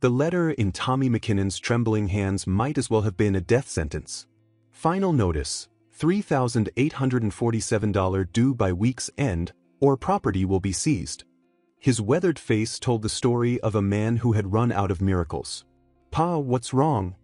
The letter in Tommy McKinnon's trembling hands might as well have been a death sentence. Final notice: $3,847 due by week's end, or property will be seized. His weathered face told the story of a man who had run out of miracles. "Pa, what's wrong?"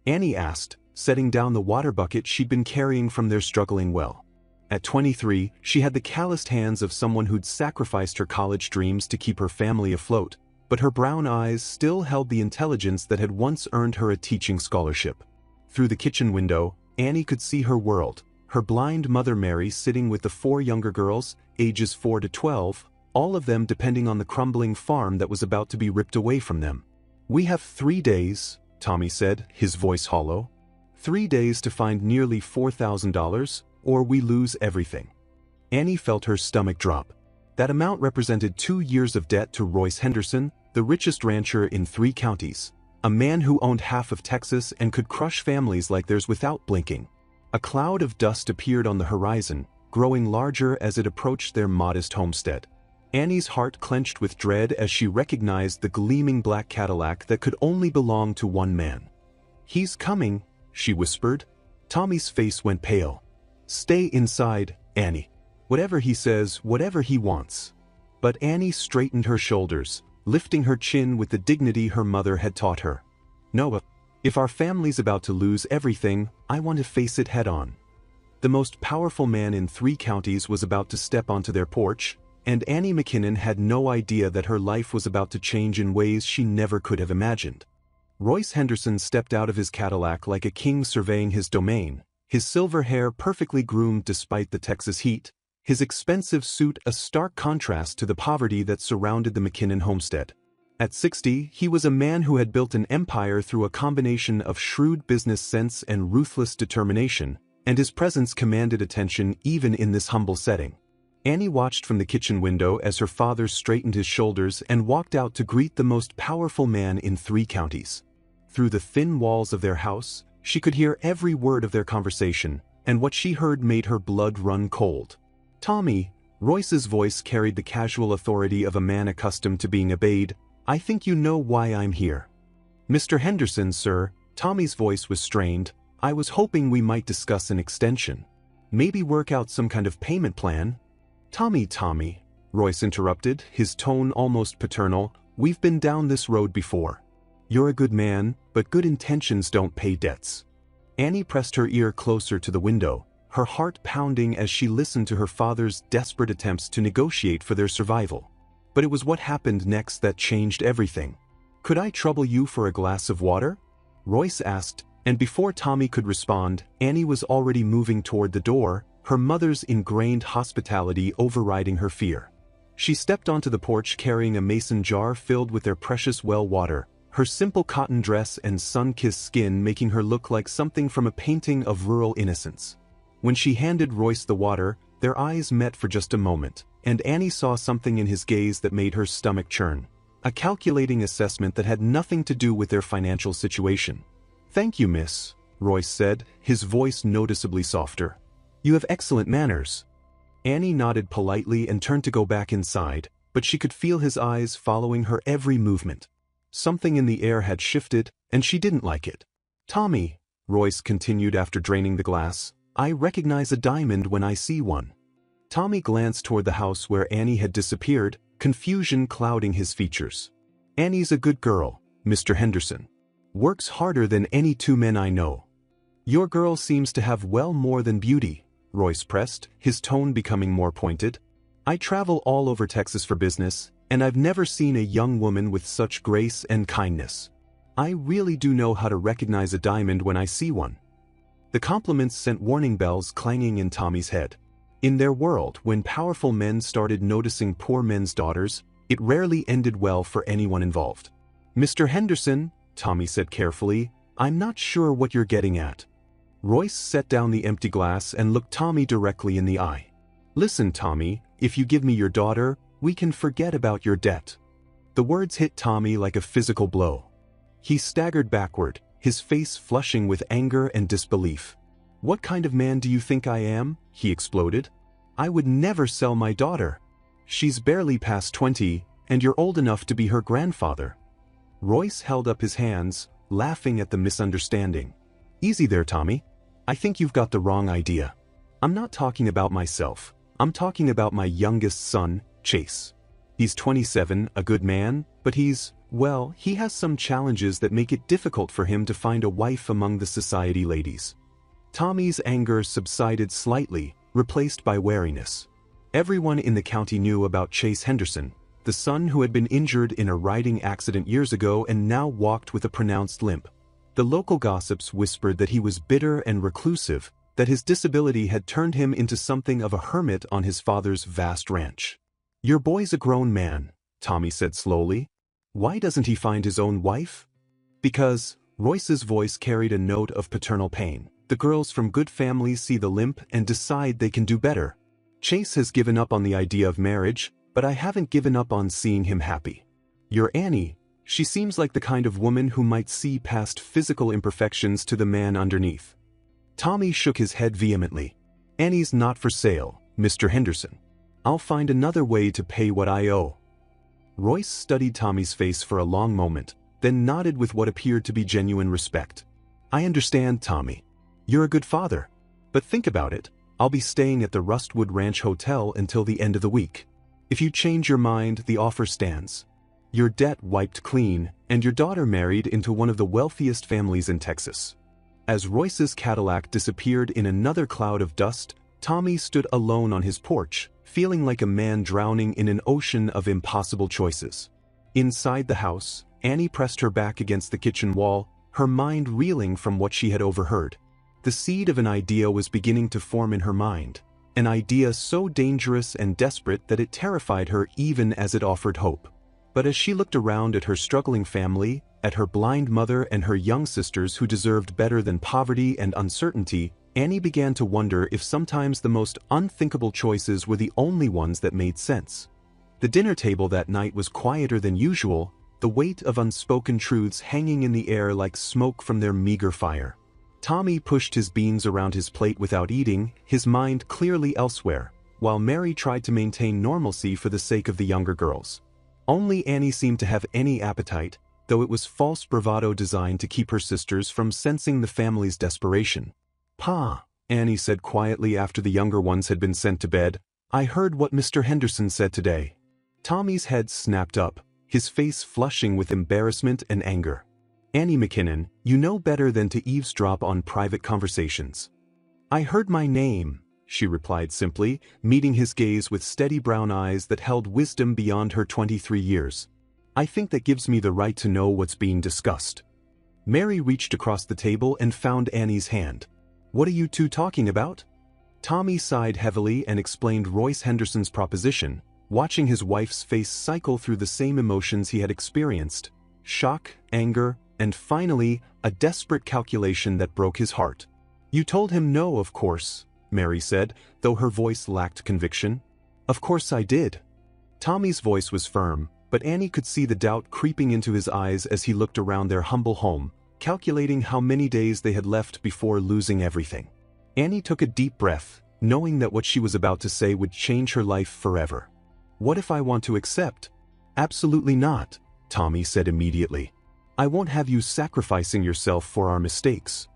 Annie asked, setting down the water bucket she'd been carrying from their struggling well. At 23, she had the calloused hands of someone who'd sacrificed her college dreams to keep her family afloat, but her brown eyes still held the intelligence that had once earned her a teaching scholarship. Through the kitchen window, Annie could see her world, her blind mother Mary sitting with the 4 younger girls, ages 4 to 12, all of them depending on the crumbling farm that was about to be ripped away from them. "We have 3 days, Tommy said, his voice hollow. 3 days to find nearly $4,000, or we lose everything." Annie felt her stomach drop. That amount represented 2 years of debt to Royce Henderson, the richest rancher in 3 counties, a man who owned half of Texas and could crush families like theirs without blinking. A cloud of dust appeared on the horizon, growing larger as it approached their modest homestead. Annie's heart clenched with dread as she recognized the gleaming black Cadillac that could only belong to one man. "He's coming," she whispered. Tommy's face went pale. "Stay inside, Annie. Whatever he says, whatever he wants." But Annie straightened her shoulders, lifting her chin with the dignity her mother had taught her. "No, if our family's about to lose everything, I want to face it head on." The most powerful man in 3 counties was about to step onto their porch, and Annie McKinnon had no idea that her life was about to change in ways she never could have imagined. Royce Henderson stepped out of his Cadillac like a king surveying his domain, his silver hair perfectly groomed despite the Texas heat, his expensive suit a stark contrast to the poverty that surrounded the McKinnon homestead. At 60, he was a man who had built an empire through a combination of shrewd business sense and ruthless determination, and his presence commanded attention even in this humble setting. Annie watched from the kitchen window as her father straightened his shoulders and walked out to greet the most powerful man in 3 counties. Through the thin walls of their house, she could hear every word of their conversation, and what she heard made her blood run cold. "Tommy," Royce's voice carried the casual authority of a man accustomed to being obeyed, "I think you know why I'm here." "Mr. Henderson, sir," Tommy's voice was strained, "I was hoping we might discuss an extension. Maybe work out some kind of payment plan." Tommy, Royce interrupted, his tone almost paternal, "we've been down this road before. You're a good man, but good intentions don't pay debts." Annie pressed her ear closer to the window, her heart pounding as she listened to her father's desperate attempts to negotiate for their survival. But it was what happened next that changed everything. "Could I trouble you for a glass of water?" Royce asked, and before Tommy could respond, Annie was already moving toward the door, her mother's ingrained hospitality overriding her fear. She stepped onto the porch carrying a mason jar filled with their precious well water, her simple cotton dress and sun-kissed skin making her look like something from a painting of rural innocence. When she handed Royce the water, their eyes met for just a moment, and Annie saw something in his gaze that made her stomach churn. A calculating assessment that had nothing to do with their financial situation. "Thank you, miss," Royce said, his voice noticeably softer. "You have excellent manners." Annie nodded politely and turned to go back inside, but she could feel his eyes following her every movement. Something in the air had shifted, and she didn't like it. "Tommy," Royce continued after draining the glass, "I recognize a diamond when I see one." Tommy glanced toward the house where Annie had disappeared, confusion clouding his features. "Annie's a good girl, Mr. Henderson. Works harder than any 2 men I know." "Your girl seems to have well more than beauty," Royce pressed, his tone becoming more pointed. "I travel all over Texas for business, and I've never seen a young woman with such grace and kindness. I really do know how to recognize a diamond when I see one." The compliments sent warning bells clanging in Tommy's head. In their world, when powerful men started noticing poor men's daughters, it rarely ended well for anyone involved. "Mr. Henderson," Tommy said carefully, "I'm not sure what you're getting at." Royce set down the empty glass and looked Tommy directly in the eye. "Listen, Tommy, if you give me your daughter, we can forget about your debt." The words hit Tommy like a physical blow. He staggered backward, his face flushing with anger and disbelief. "What kind of man do you think I am?" he exploded. "I would never sell my daughter. She's barely past 20, and you're old enough to be her grandfather." Royce held up his hands, laughing at the misunderstanding. Easy there, Tommy. I think you've got the wrong idea. I'm not talking about myself. I'm talking about my youngest son, Chase. He's 27, a good man, but he has some challenges that make it difficult for him to find a wife among the society ladies. Tommy's anger subsided slightly, replaced by wariness. Everyone in the county knew about Chase Henderson, the son who had been injured in a riding accident years ago and now walked with a pronounced limp. The local gossips whispered that he was bitter and reclusive, that his disability had turned him into something of a hermit on his father's vast ranch. "Your boy's a grown man," Tommy said slowly. "Why doesn't he find his own wife?" "Because," Royce's voice carried a note of paternal pain, "the girls from good families see the limp and decide they can do better. Chase has given up on the idea of marriage, but I haven't given up on seeing him happy. Your Annie, she seems like the kind of woman who might see past physical imperfections to the man underneath." Tommy shook his head vehemently. "Annie's not for sale, Mr. Henderson. I'll find another way to pay what I owe." Royce studied Tommy's face for a long moment, then nodded with what appeared to be genuine respect. "I understand, Tommy. You're a good father. But think about it, I'll be staying at the Rustwood Ranch Hotel until the end of the week. If you change your mind, the offer stands. Your debt wiped clean, and your daughter married into one of the wealthiest families in Texas." As Royce's Cadillac disappeared in another cloud of dust, Tommy stood alone on his porch, feeling like a man drowning in an ocean of impossible choices. Inside the house, Annie pressed her back against the kitchen wall, her mind reeling from what she had overheard. The seed of an idea was beginning to form in her mind, an idea so dangerous and desperate that it terrified her even as it offered hope. But as she looked around at her struggling family, at her blind mother and her young sisters who deserved better than poverty and uncertainty, Annie began to wonder if sometimes the most unthinkable choices were the only ones that made sense. The dinner table that night was quieter than usual, the weight of unspoken truths hanging in the air like smoke from their meager fire. Tommy pushed his beans around his plate without eating, his mind clearly elsewhere, while Mary tried to maintain normalcy for the sake of the younger girls. Only Annie seemed to have any appetite, though it was false bravado designed to keep her sisters from sensing the family's desperation. "Pa," Annie said quietly after the younger ones had been sent to bed, "I heard what Mr. Henderson said today." Tommy's head snapped up, his face flushing with embarrassment and anger. "Annie McKinnon, you know better than to eavesdrop on private conversations." "I heard my name," she replied simply, meeting his gaze with steady brown eyes that held wisdom beyond her 23 years. "I think that gives me the right to know what's being discussed." Mary reached across the table and found Annie's hand. "What are you two talking about?" Tommy sighed heavily and explained Royce Henderson's proposition, watching his wife's face cycle through the same emotions he had experienced: shock, anger, and finally, a desperate calculation that broke his heart. "You told him no, of course," Mary said, though her voice lacked conviction. "Of course I did." Tommy's voice was firm, but Annie could see the doubt creeping into his eyes as he looked around their humble home, calculating how many days they had left before losing everything. Annie took a deep breath, knowing that what she was about to say would change her life forever. "What if I want to accept?" "Absolutely not," Tommy said immediately. "I won't have you sacrificing yourself for our mistakes."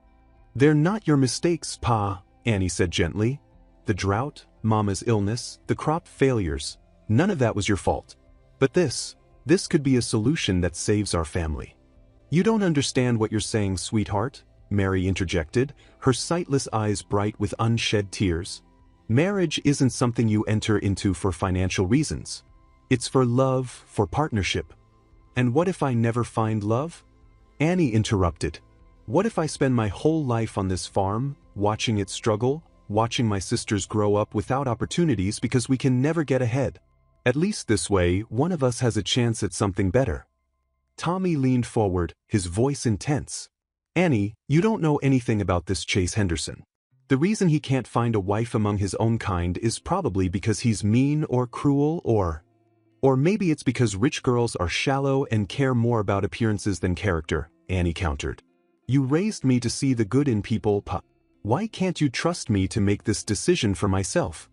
"They're not your mistakes, Pa," Annie said gently. "The drought, Mama's illness, the crop failures, none of that was your fault. But this could be a solution that saves our family." "You don't understand what you're saying, sweetheart," Mary interjected, her sightless eyes bright with unshed tears. "Marriage isn't something you enter into for financial reasons. It's for love, for partnership." "And what if I never find love?" Annie interrupted. "What if I spend my whole life on this farm, watching it struggle, watching my sisters grow up without opportunities because we can never get ahead? At least this way, one of us has a chance at something better." Tommy leaned forward, his voice intense. "Annie, you don't know anything about this Chase Henderson. The reason he can't find a wife among his own kind is probably because he's mean or cruel or maybe it's because rich girls are shallow and care more about appearances than character," Annie countered. "You raised me to see the good in people, Pa. Why can't you trust me to make this decision for myself?"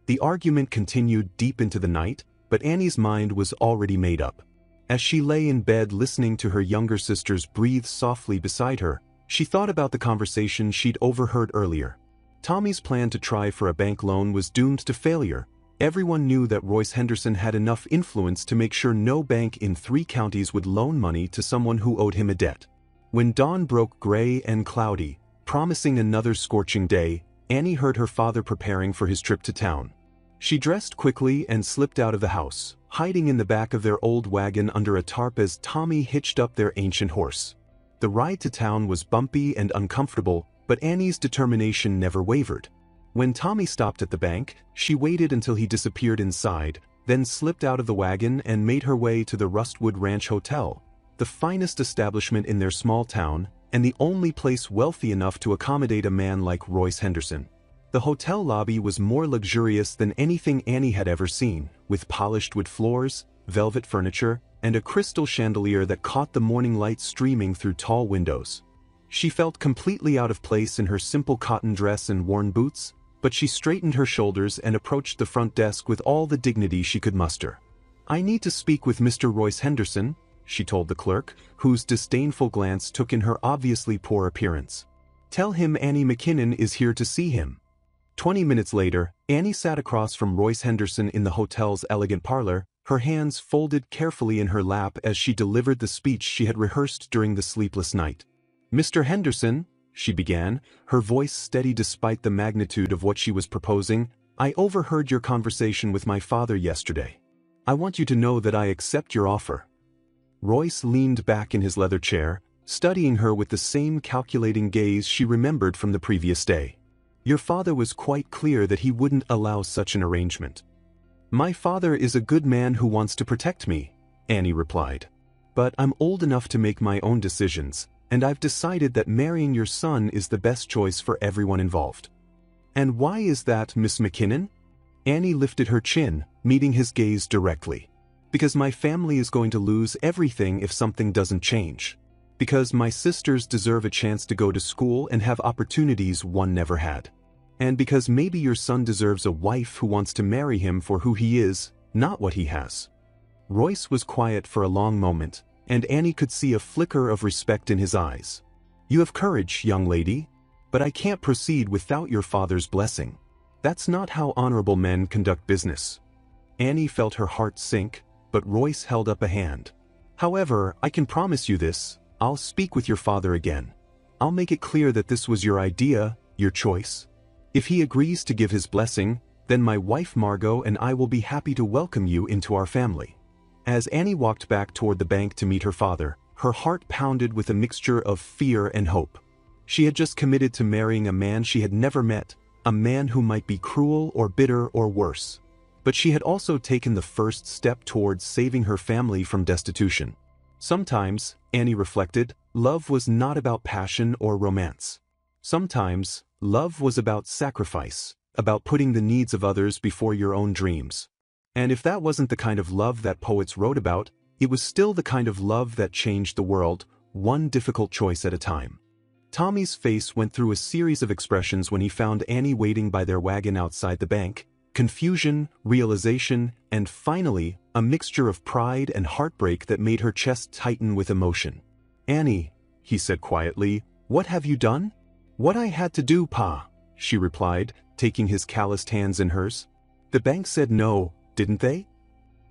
The argument continued deep into the night, but Annie's mind was already made up. As she lay in bed listening to her younger sisters breathe softly beside her, she thought about the conversation she'd overheard earlier. Tommy's plan to try for a bank loan was doomed to failure. Everyone knew that Royce Henderson had enough influence to make sure no bank in 3 counties would loan money to someone who owed him a debt. When dawn broke gray and cloudy, promising another scorching day, Annie heard her father preparing for his trip to town. She dressed quickly and slipped out of the house, hiding in the back of their old wagon under a tarp as Tommy hitched up their ancient horse. The ride to town was bumpy and uncomfortable, but Annie's determination never wavered. When Tommy stopped at the bank, she waited until he disappeared inside, then slipped out of the wagon and made her way to the Rustwood Ranch Hotel, the finest establishment in their small town, and the only place wealthy enough to accommodate a man like Royce Henderson. The hotel lobby was more luxurious than anything Annie had ever seen, with polished wood floors, velvet furniture, and a crystal chandelier that caught the morning light streaming through tall windows. She felt completely out of place in her simple cotton dress and worn boots, but she straightened her shoulders and approached the front desk with all the dignity she could muster. "I need to speak with Mr. Royce Henderson," she told the clerk, whose disdainful glance took in her obviously poor appearance. "Tell him Annie McKinnon is here to see him." 20 minutes later, Annie sat across from Royce Henderson in the hotel's elegant parlor, her hands folded carefully in her lap as she delivered the speech she had rehearsed during the sleepless night. "Mr. Henderson," she began, her voice steady despite the magnitude of what she was proposing, "I overheard your conversation with my father yesterday. I want you to know that I accept your offer." Royce leaned back in his leather chair, studying her with the same calculating gaze she remembered from the previous day. "Your father was quite clear that he wouldn't allow such an arrangement." "My father is a good man who wants to protect me," Annie replied. "But I'm old enough to make my own decisions, and I've decided that marrying your son is the best choice for everyone involved." "And why is that, Miss McKinnon?" Annie lifted her chin, meeting his gaze directly. "Because my family is going to lose everything if something doesn't change. Because my sisters deserve a chance to go to school and have opportunities one never had. And because maybe your son deserves a wife who wants to marry him for who he is, not what he has." Royce was quiet for a long moment, and Annie could see a flicker of respect in his eyes. "You have courage, young lady, but I can't proceed without your father's blessing. That's not how honorable men conduct business." Annie felt her heart sink, but Royce held up a hand. "However, I can promise you this, I'll speak with your father again. I'll make it clear that this was your idea, your choice. If he agrees to give his blessing, then my wife Margot and I will be happy to welcome you into our family." As Annie walked back toward the bank to meet her father, her heart pounded with a mixture of fear and hope. She had just committed to marrying a man she had never met, a man who might be cruel or bitter or worse. But she had also taken the first step towards saving her family from destitution. Sometimes, Annie reflected, love was not about passion or romance. Sometimes, love was about sacrifice, about putting the needs of others before your own dreams. And if that wasn't the kind of love that poets wrote about, it was still the kind of love that changed the world, one difficult choice at a time. Tommy's face went through a series of expressions when he found Annie waiting by their wagon outside the bank: confusion, realization, and finally, a mixture of pride and heartbreak that made her chest tighten with emotion. "Annie," he said quietly, "what have you done?" "What I had to do, Pa," she replied, taking his calloused hands in hers. "The bank said no, didn't they?"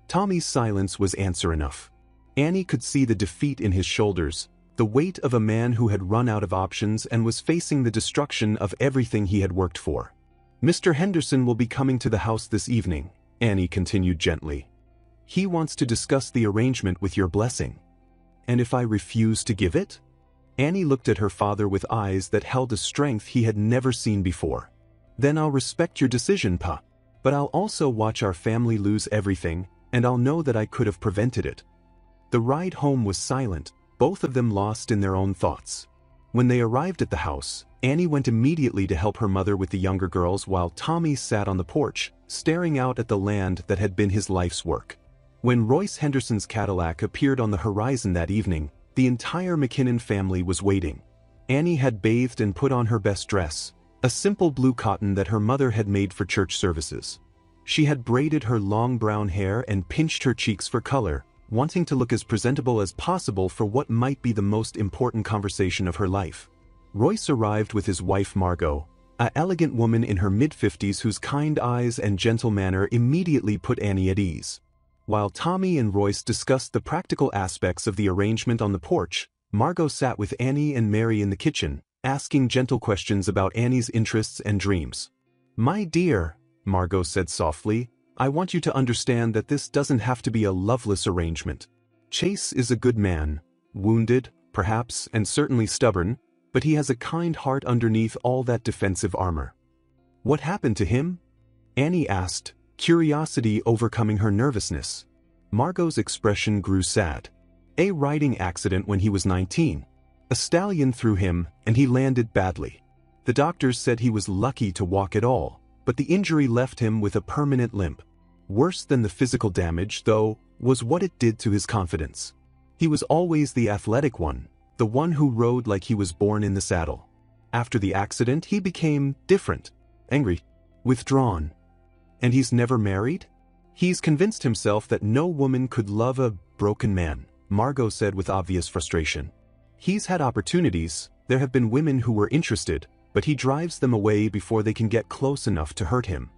Tommy's silence was answer enough. Annie could see the defeat in his shoulders, the weight of a man who had run out of options and was facing the destruction of everything he had worked for. "Mr. Henderson will be coming to the house this evening," Annie continued gently. "He wants to discuss the arrangement with your blessing." "And if I refuse to give it?" Annie looked at her father with eyes that held a strength he had never seen before. "Then I'll respect your decision, Pa. But I'll also watch our family lose everything, and I'll know that I could have prevented it." The ride home was silent, both of them lost in their own thoughts. When they arrived at the house, Annie went immediately to help her mother with the younger girls while Tommy sat on the porch, staring out at the land that had been his life's work. When Royce Henderson's Cadillac appeared on the horizon that evening, the entire McKinnon family was waiting. Annie had bathed and put on her best dress, a simple blue cotton that her mother had made for church services. She had braided her long brown hair and pinched her cheeks for color, wanting to look as presentable as possible for what might be the most important conversation of her life. Royce arrived with his wife Margot, an elegant woman in her mid-50s whose kind eyes and gentle manner immediately put Annie at ease. While Tommy and Royce discussed the practical aspects of the arrangement on the porch, Margot sat with Annie and Mary in the kitchen, asking gentle questions about Annie's interests and dreams. "My dear," Margot said softly, "I want you to understand that this doesn't have to be a loveless arrangement. Chase is a good man, wounded, perhaps, and certainly stubborn, but he has a kind heart underneath all that defensive armor." "What happened to him?" Annie asked, curiosity overcoming her nervousness. Margot's expression grew sad. "A riding accident when he was 19. A stallion threw him, and he landed badly. The doctors said he was lucky to walk at all, but the injury left him with a permanent limp. Worse than the physical damage, though, was what it did to his confidence. He was always the athletic one, the one who rode like he was born in the saddle. After the accident, he became different, angry, withdrawn. And he's never married? He's convinced himself that no woman could love a broken man," Margot said with obvious frustration. "He's had opportunities, there have been women who were interested, but he drives them away before they can get close enough to hurt him."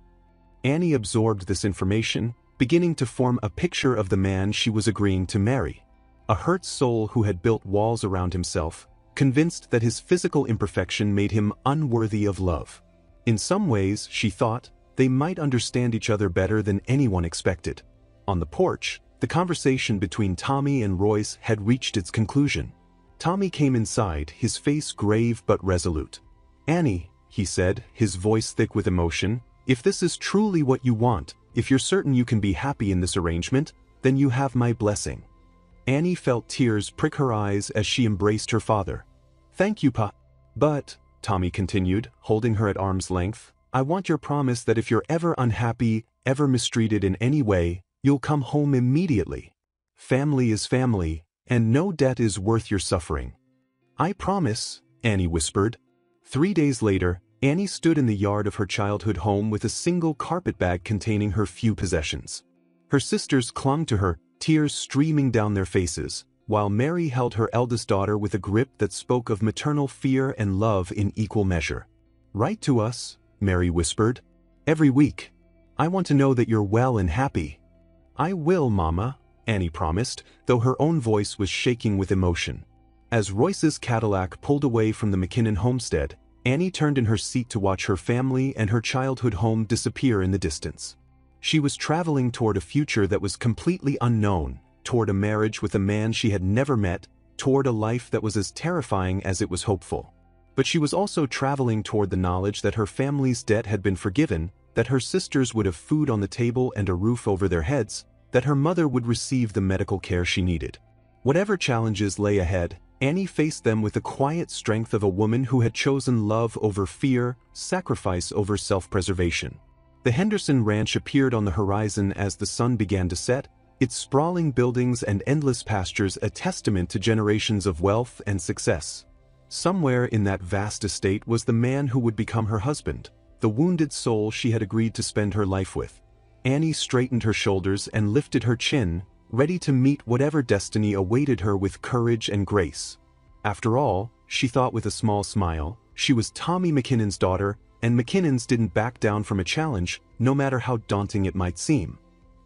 Annie absorbed this information, beginning to form a picture of the man she was agreeing to marry. A hurt soul who had built walls around himself, convinced that his physical imperfection made him unworthy of love. In some ways, she thought, they might understand each other better than anyone expected. On the porch, the conversation between Tommy and Royce had reached its conclusion. Tommy came inside, his face grave but resolute. "Annie," he said, his voice thick with emotion, "if this is truly what you want, if you're certain you can be happy in this arrangement, then you have my blessing." Annie felt tears prick her eyes as she embraced her father. "Thank you, Pa. But," Tommy continued, holding her at arm's length, "I want your promise that if you're ever unhappy, ever mistreated in any way, you'll come home immediately. Family is family, and no debt is worth your suffering." "I promise," Annie whispered. 3 days later, Annie stood in the yard of her childhood home with a single carpetbag containing her few possessions. Her sisters clung to her, tears streaming down their faces, while Mary held her eldest daughter with a grip that spoke of maternal fear and love in equal measure. "Write to us," Mary whispered. "Every week. I want to know that you're well and happy." "I will, Mama," Annie promised, though her own voice was shaking with emotion. As Royce's Cadillac pulled away from the McKinnon homestead, Annie turned in her seat to watch her family and her childhood home disappear in the distance. She was traveling toward a future that was completely unknown, toward a marriage with a man she had never met, toward a life that was as terrifying as it was hopeful. But she was also traveling toward the knowledge that her family's debt had been forgiven, that her sisters would have food on the table and a roof over their heads, that her mother would receive the medical care she needed. Whatever challenges lay ahead, Annie faced them with the quiet strength of a woman who had chosen love over fear, sacrifice over self-preservation. The Henderson Ranch appeared on the horizon as the sun began to set, its sprawling buildings and endless pastures a testament to generations of wealth and success. Somewhere in that vast estate was the man who would become her husband, the wounded soul she had agreed to spend her life with. Annie straightened her shoulders and lifted her chin, ready to meet whatever destiny awaited her with courage and grace. After all, she thought with a small smile, she was Tommy McKinnon's daughter, and McKinnons didn't back down from a challenge, no matter how daunting it might seem.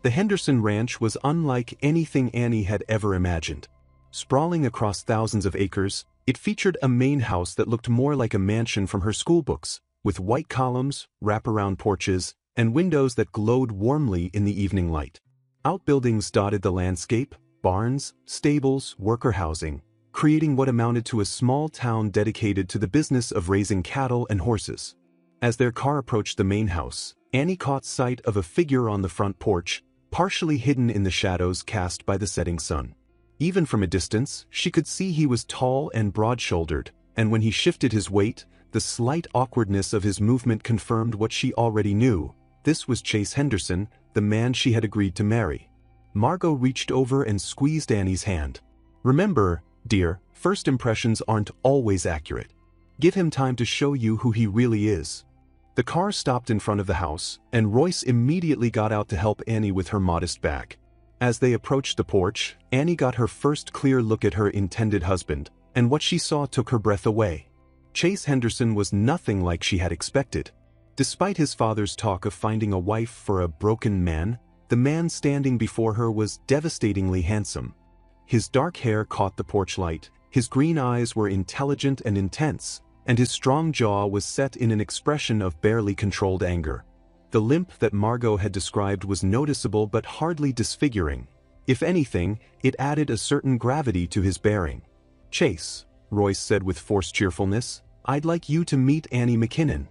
The Henderson Ranch was unlike anything Annie had ever imagined. Sprawling across thousands of acres, it featured a main house that looked more like a mansion from her schoolbooks, with white columns, wraparound porches, and windows that glowed warmly in the evening light. Outbuildings dotted the landscape, barns, stables, worker housing, creating what amounted to a small town dedicated to the business of raising cattle and horses. As their car approached the main house, Annie caught sight of a figure on the front porch, partially hidden in the shadows cast by the setting sun. Even from a distance, she could see he was tall and broad-shouldered, and when he shifted his weight, the slight awkwardness of his movement confirmed what she already knew. This was Chase Henderson, the man she had agreed to marry. Margot reached over and squeezed Annie's hand. "Remember, dear, first impressions aren't always accurate. Give him time to show you who he really is." The car stopped in front of the house, and Royce immediately got out to help Annie with her modest bag. As they approached the porch, Annie got her first clear look at her intended husband, and what she saw took her breath away. Chase Henderson was nothing like she had expected. Despite his father's talk of finding a wife for a broken man, the man standing before her was devastatingly handsome. His dark hair caught the porch light, his green eyes were intelligent and intense, and his strong jaw was set in an expression of barely controlled anger. The limp that Margot had described was noticeable but hardly disfiguring. If anything, it added a certain gravity to his bearing. "Chase," Royce said with forced cheerfulness, "I'd like you to meet Annie McKinnon."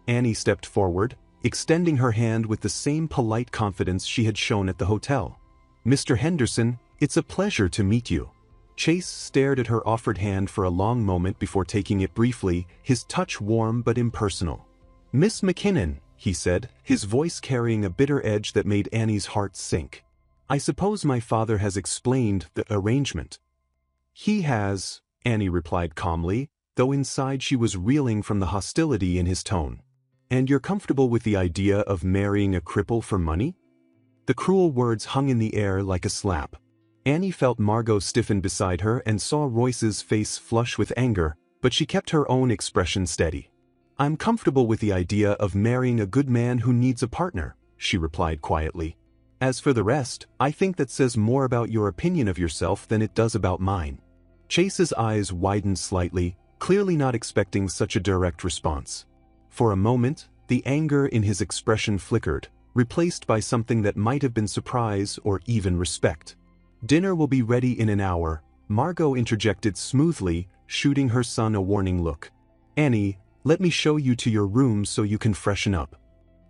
Annie stepped forward, extending her hand with the same polite confidence she had shown at the hotel. "Mr. Henderson, it's a pleasure to meet you." Chase stared at her offered hand for a long moment before taking it briefly, his touch warm but impersonal. "Miss McKinnon," he said, his voice carrying a bitter edge that made Annie's heart sink. "I suppose my father has explained the arrangement." "He has," Annie replied calmly, though inside she was reeling from the hostility in his tone. "And you're comfortable with the idea of marrying a cripple for money?" The cruel words hung in the air like a slap. Annie felt Margot stiffen beside her and saw Royce's face flush with anger, but she kept her own expression steady. "I'm comfortable with the idea of marrying a good man who needs a partner," she replied quietly. "As for the rest, I think that says more about your opinion of yourself than it does about mine." Chase's eyes widened slightly, clearly not expecting such a direct response. For a moment, the anger in his expression flickered, replaced by something that might have been surprise or even respect. "Dinner will be ready in an hour," Margot interjected smoothly, shooting her son a warning look. "Annie, let me show you to your room so you can freshen up."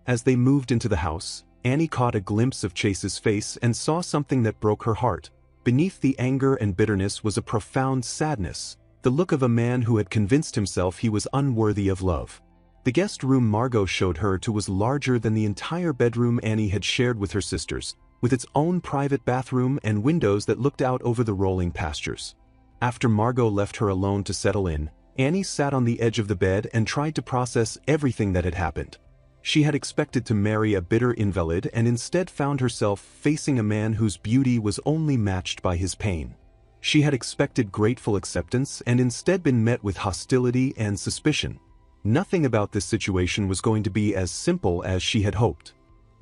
As they moved into the house, Annie caught a glimpse of Chase's face and saw something that broke her heart. Beneath the anger and bitterness was a profound sadness, the look of a man who had convinced himself he was unworthy of love. The guest room Margot showed her to was larger than the entire bedroom Annie had shared with her sisters, with its own private bathroom and windows that looked out over the rolling pastures. After Margot left her alone to settle in, Annie sat on the edge of the bed and tried to process everything that had happened. She had expected to marry a bitter invalid and instead found herself facing a man whose beauty was only matched by his pain. She had expected grateful acceptance and instead been met with hostility and suspicion. Nothing about this situation was going to be as simple as she had hoped.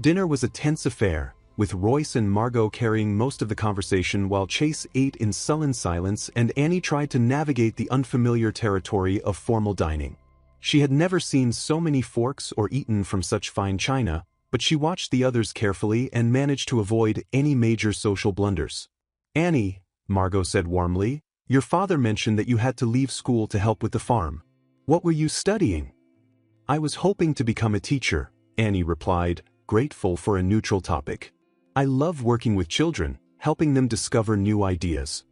Dinner was a tense affair, with Royce and Margot carrying most of the conversation while Chase ate in sullen silence and Annie tried to navigate the unfamiliar territory of formal dining. She had never seen so many forks or eaten from such fine china, but she watched the others carefully and managed to avoid any major social blunders. "Annie," Margot said warmly, "your father mentioned that you had to leave school to help with the farm. What were you studying?" "I was hoping to become a teacher," Annie replied, grateful for a neutral topic. "I love working with children, helping them discover new ideas."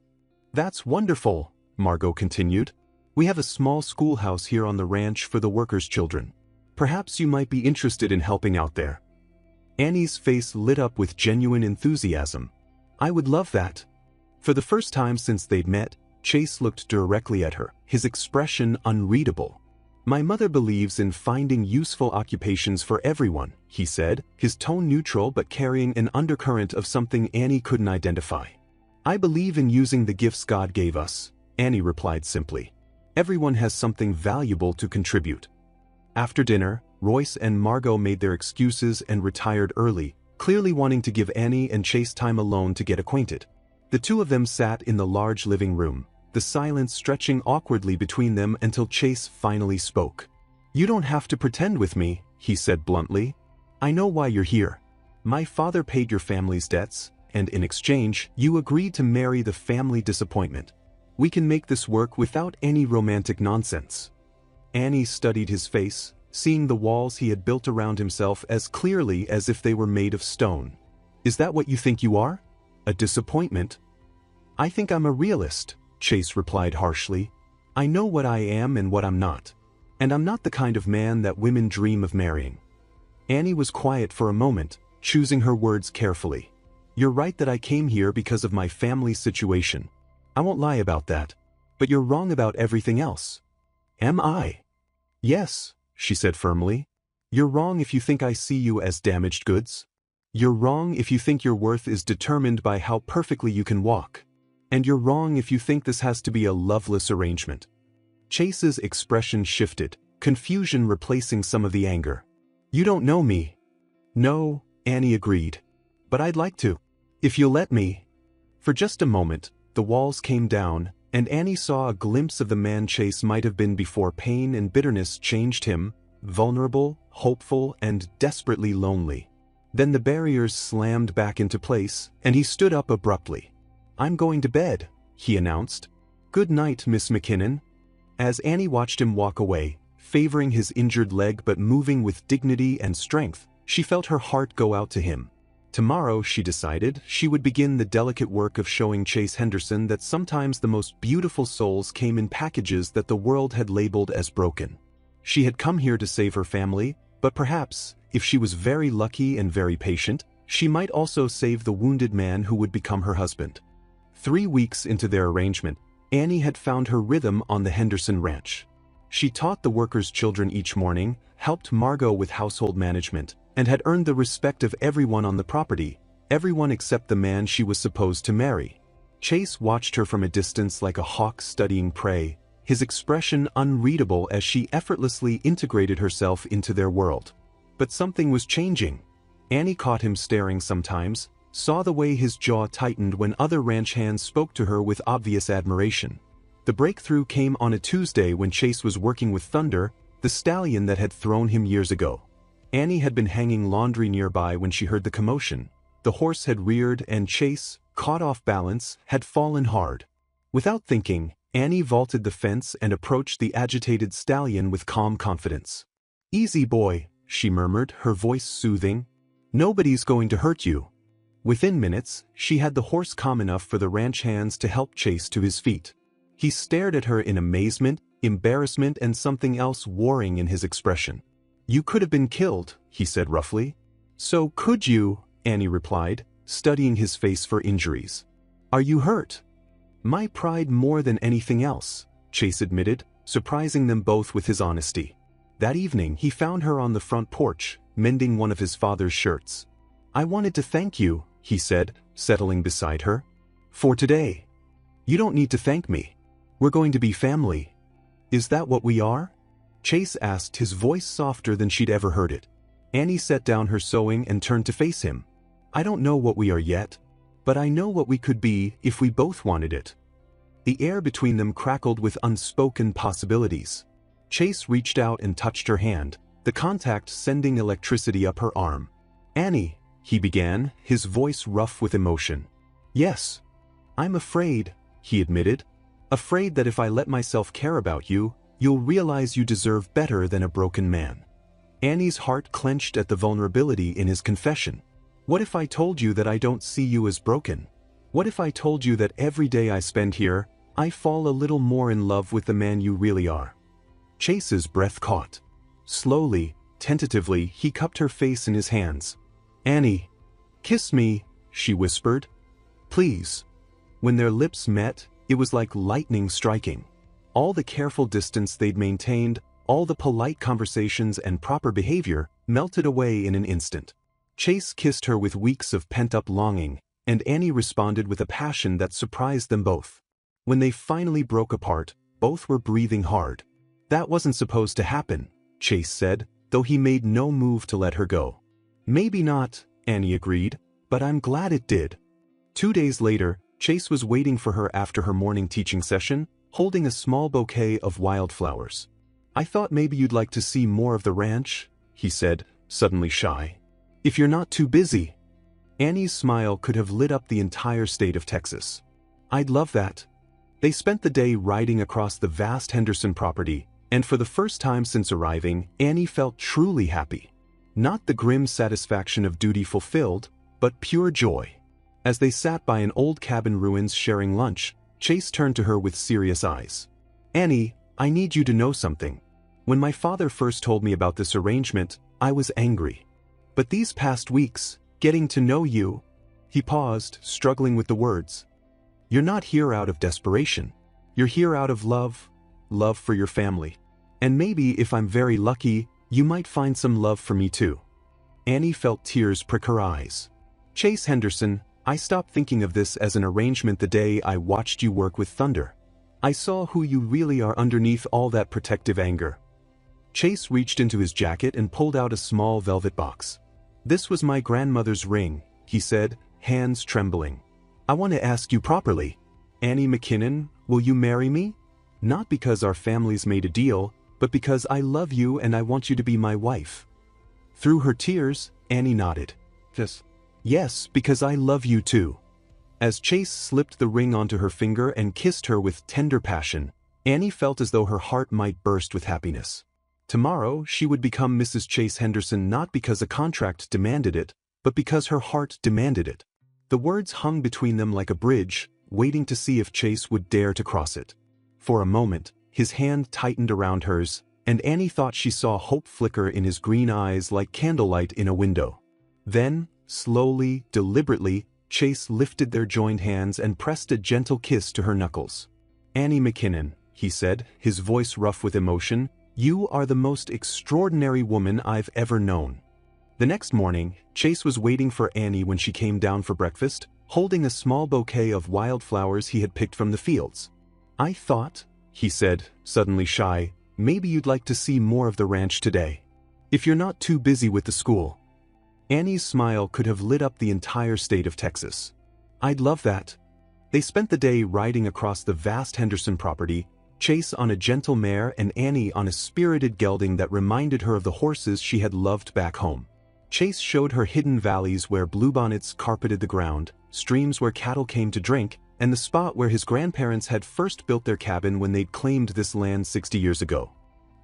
"That's wonderful," Margot continued. "We have a small schoolhouse here on the ranch for the workers' children. Perhaps you might be interested in helping out there." Annie's face lit up with genuine enthusiasm. "I would love that." For the first time since they'd met, Chase looked directly at her, his expression unreadable. "My mother believes in finding useful occupations for everyone," he said, his tone neutral but carrying an undercurrent of something Annie couldn't identify. "I believe in using the gifts God gave us," Annie replied simply. "Everyone has something valuable to contribute." After dinner, Royce and Margot made their excuses and retired early, clearly wanting to give Annie and Chase time alone to get acquainted. The two of them sat in the large living room, the silence stretching awkwardly between them until Chase finally spoke. "You don't have to pretend with me," he said bluntly. "I know why you're here. My father paid your family's debts, and in exchange, you agreed to marry the family disappointment. We can make this work without any romantic nonsense." Annie studied his face, seeing the walls he had built around himself as clearly as if they were made of stone. "Is that what you think you are? A disappointment?" "I think I'm a realist," Chase replied harshly. "I know what I am and what I'm not. And I'm not the kind of man that women dream of marrying." Annie was quiet for a moment, choosing her words carefully. "You're right that I came here because of my family's situation. I won't lie about that. But you're wrong about everything else." "Am I?" "Yes," she said firmly. "You're wrong if you think I see you as damaged goods." You're wrong if you think your worth is determined by how perfectly you can walk. And you're wrong if you think this has to be a loveless arrangement. Chase's expression shifted, confusion replacing some of the anger. You don't know me. No, Annie agreed. But I'd like to. If you'll let me. For just a moment, the walls came down, and Annie saw a glimpse of the man Chase might have been before pain and bitterness changed him, vulnerable, hopeful, and desperately lonely. Then the barriers slammed back into place, and he stood up abruptly. I'm going to bed, he announced. Good night, Miss McKinnon. As Annie watched him walk away, favoring his injured leg but moving with dignity and strength, she felt her heart go out to him. Tomorrow, she decided, she would begin the delicate work of showing Chase Henderson that sometimes the most beautiful souls came in packages that the world had labeled as broken. She had come here to save her family, but perhaps, if she was very lucky and very patient, she might also save the wounded man who would become her husband. 3 weeks into their arrangement, Annie had found her rhythm on the Henderson ranch. She taught the workers' children each morning, helped Margot with household management, and had earned the respect of everyone on the property, everyone except the man she was supposed to marry. Chase watched her from a distance like a hawk studying prey, his expression unreadable as she effortlessly integrated herself into their world. But something was changing. Annie caught him staring sometimes, saw the way his jaw tightened when other ranch hands spoke to her with obvious admiration. The breakthrough came on a Tuesday when Chase was working with Thunder, the stallion that had thrown him years ago. Annie had been hanging laundry nearby when she heard the commotion. The horse had reared and Chase, caught off balance, had fallen hard. Without thinking, Annie vaulted the fence and approached the agitated stallion with calm confidence. Easy boy, she murmured, her voice soothing. Nobody's going to hurt you. Within minutes, she had the horse calm enough for the ranch hands to help Chase to his feet. He stared at her in amazement, embarrassment, and something else warring in his expression. You could have been killed, he said roughly. So could you, Annie replied, studying his face for injuries. Are you hurt? My pride more than anything else, Chase admitted, surprising them both with his honesty. That evening he found her on the front porch, mending one of his father's shirts. I wanted to thank you, he said, settling beside her. For today. You don't need to thank me. We're going to be family. Is that what we are? Chase asked, his voice softer than she'd ever heard it. Annie set down her sewing and turned to face him. I don't know what we are yet, but I know what we could be if we both wanted it. The air between them crackled with unspoken possibilities. Chase reached out and touched her hand, the contact sending electricity up her arm. Annie, he began, his voice rough with emotion. Yes. I'm afraid, he admitted. Afraid that if I let myself care about you, you'll realize you deserve better than a broken man. Annie's heart clenched at the vulnerability in his confession. What if I told you that I don't see you as broken? What if I told you that every day I spend here, I fall a little more in love with the man you really are? Chase's breath caught. Slowly, tentatively, he cupped her face in his hands. Annie, kiss me, she whispered. Please. When their lips met, it was like lightning striking. All the careful distance they'd maintained, all the polite conversations and proper behavior, melted away in an instant. Chase kissed her with weeks of pent-up longing, and Annie responded with a passion that surprised them both. When they finally broke apart, both were breathing hard. That wasn't supposed to happen, Chase said, though he made no move to let her go. Maybe not, Annie agreed, but I'm glad it did. 2 days later, Chase was waiting for her after her morning teaching session, holding a small bouquet of wildflowers. I thought maybe you'd like to see more of the ranch, he said, suddenly shy. If you're not too busy. Annie's smile could have lit up the entire state of Texas. I'd love that. They spent the day riding across the vast Henderson property, and for the first time since arriving, Annie felt truly happy. Not the grim satisfaction of duty fulfilled, but pure joy. As they sat by an old cabin ruins sharing lunch, Chase turned to her with serious eyes. Annie, I need you to know something. When my father first told me about this arrangement, I was angry. But these past weeks, getting to know you, he paused, struggling with the words. You're not here out of desperation. You're here out of love for your family. And maybe if I'm very lucky, you might find some love for me too. Annie felt tears prick her eyes. Chase Henderson, I stopped thinking of this as an arrangement the day I watched you work with thunder. I saw who you really are underneath all that protective anger. Chase reached into his jacket and pulled out a small velvet box. This was my grandmother's ring, he said, hands trembling. I want to ask you properly. Annie McKinnon, will you marry me? Not because our families made a deal, but because I love you and I want you to be my wife. Through her tears, Annie nodded. Yes, because I love you too. As Chase slipped the ring onto her finger and kissed her with tender passion, Annie felt as though her heart might burst with happiness. Tomorrow, she would become Mrs. Chase Henderson not because a contract demanded it, but because her heart demanded it. The words hung between them like a bridge, waiting to see if Chase would dare to cross it. For a moment, his hand tightened around hers, and Annie thought she saw hope flicker in his green eyes like candlelight in a window. Then, slowly, deliberately, Chase lifted their joined hands and pressed a gentle kiss to her knuckles. Annie McKinnon, he said, his voice rough with emotion, you are the most extraordinary woman I've ever known. The next morning, Chase was waiting for Annie when she came down for breakfast, holding a small bouquet of wildflowers he had picked from the fields. I thought, he said, suddenly shy, maybe you'd like to see more of the ranch today. If you're not too busy with the school. Annie's smile could have lit up the entire state of Texas. I'd love that. They spent the day riding across the vast Henderson property, Chase on a gentle mare and Annie on a spirited gelding that reminded her of the horses she had loved back home. Chase showed her hidden valleys where bluebonnets carpeted the ground, streams where cattle came to drink, and the spot where his grandparents had first built their cabin when they'd claimed this land 60 years ago.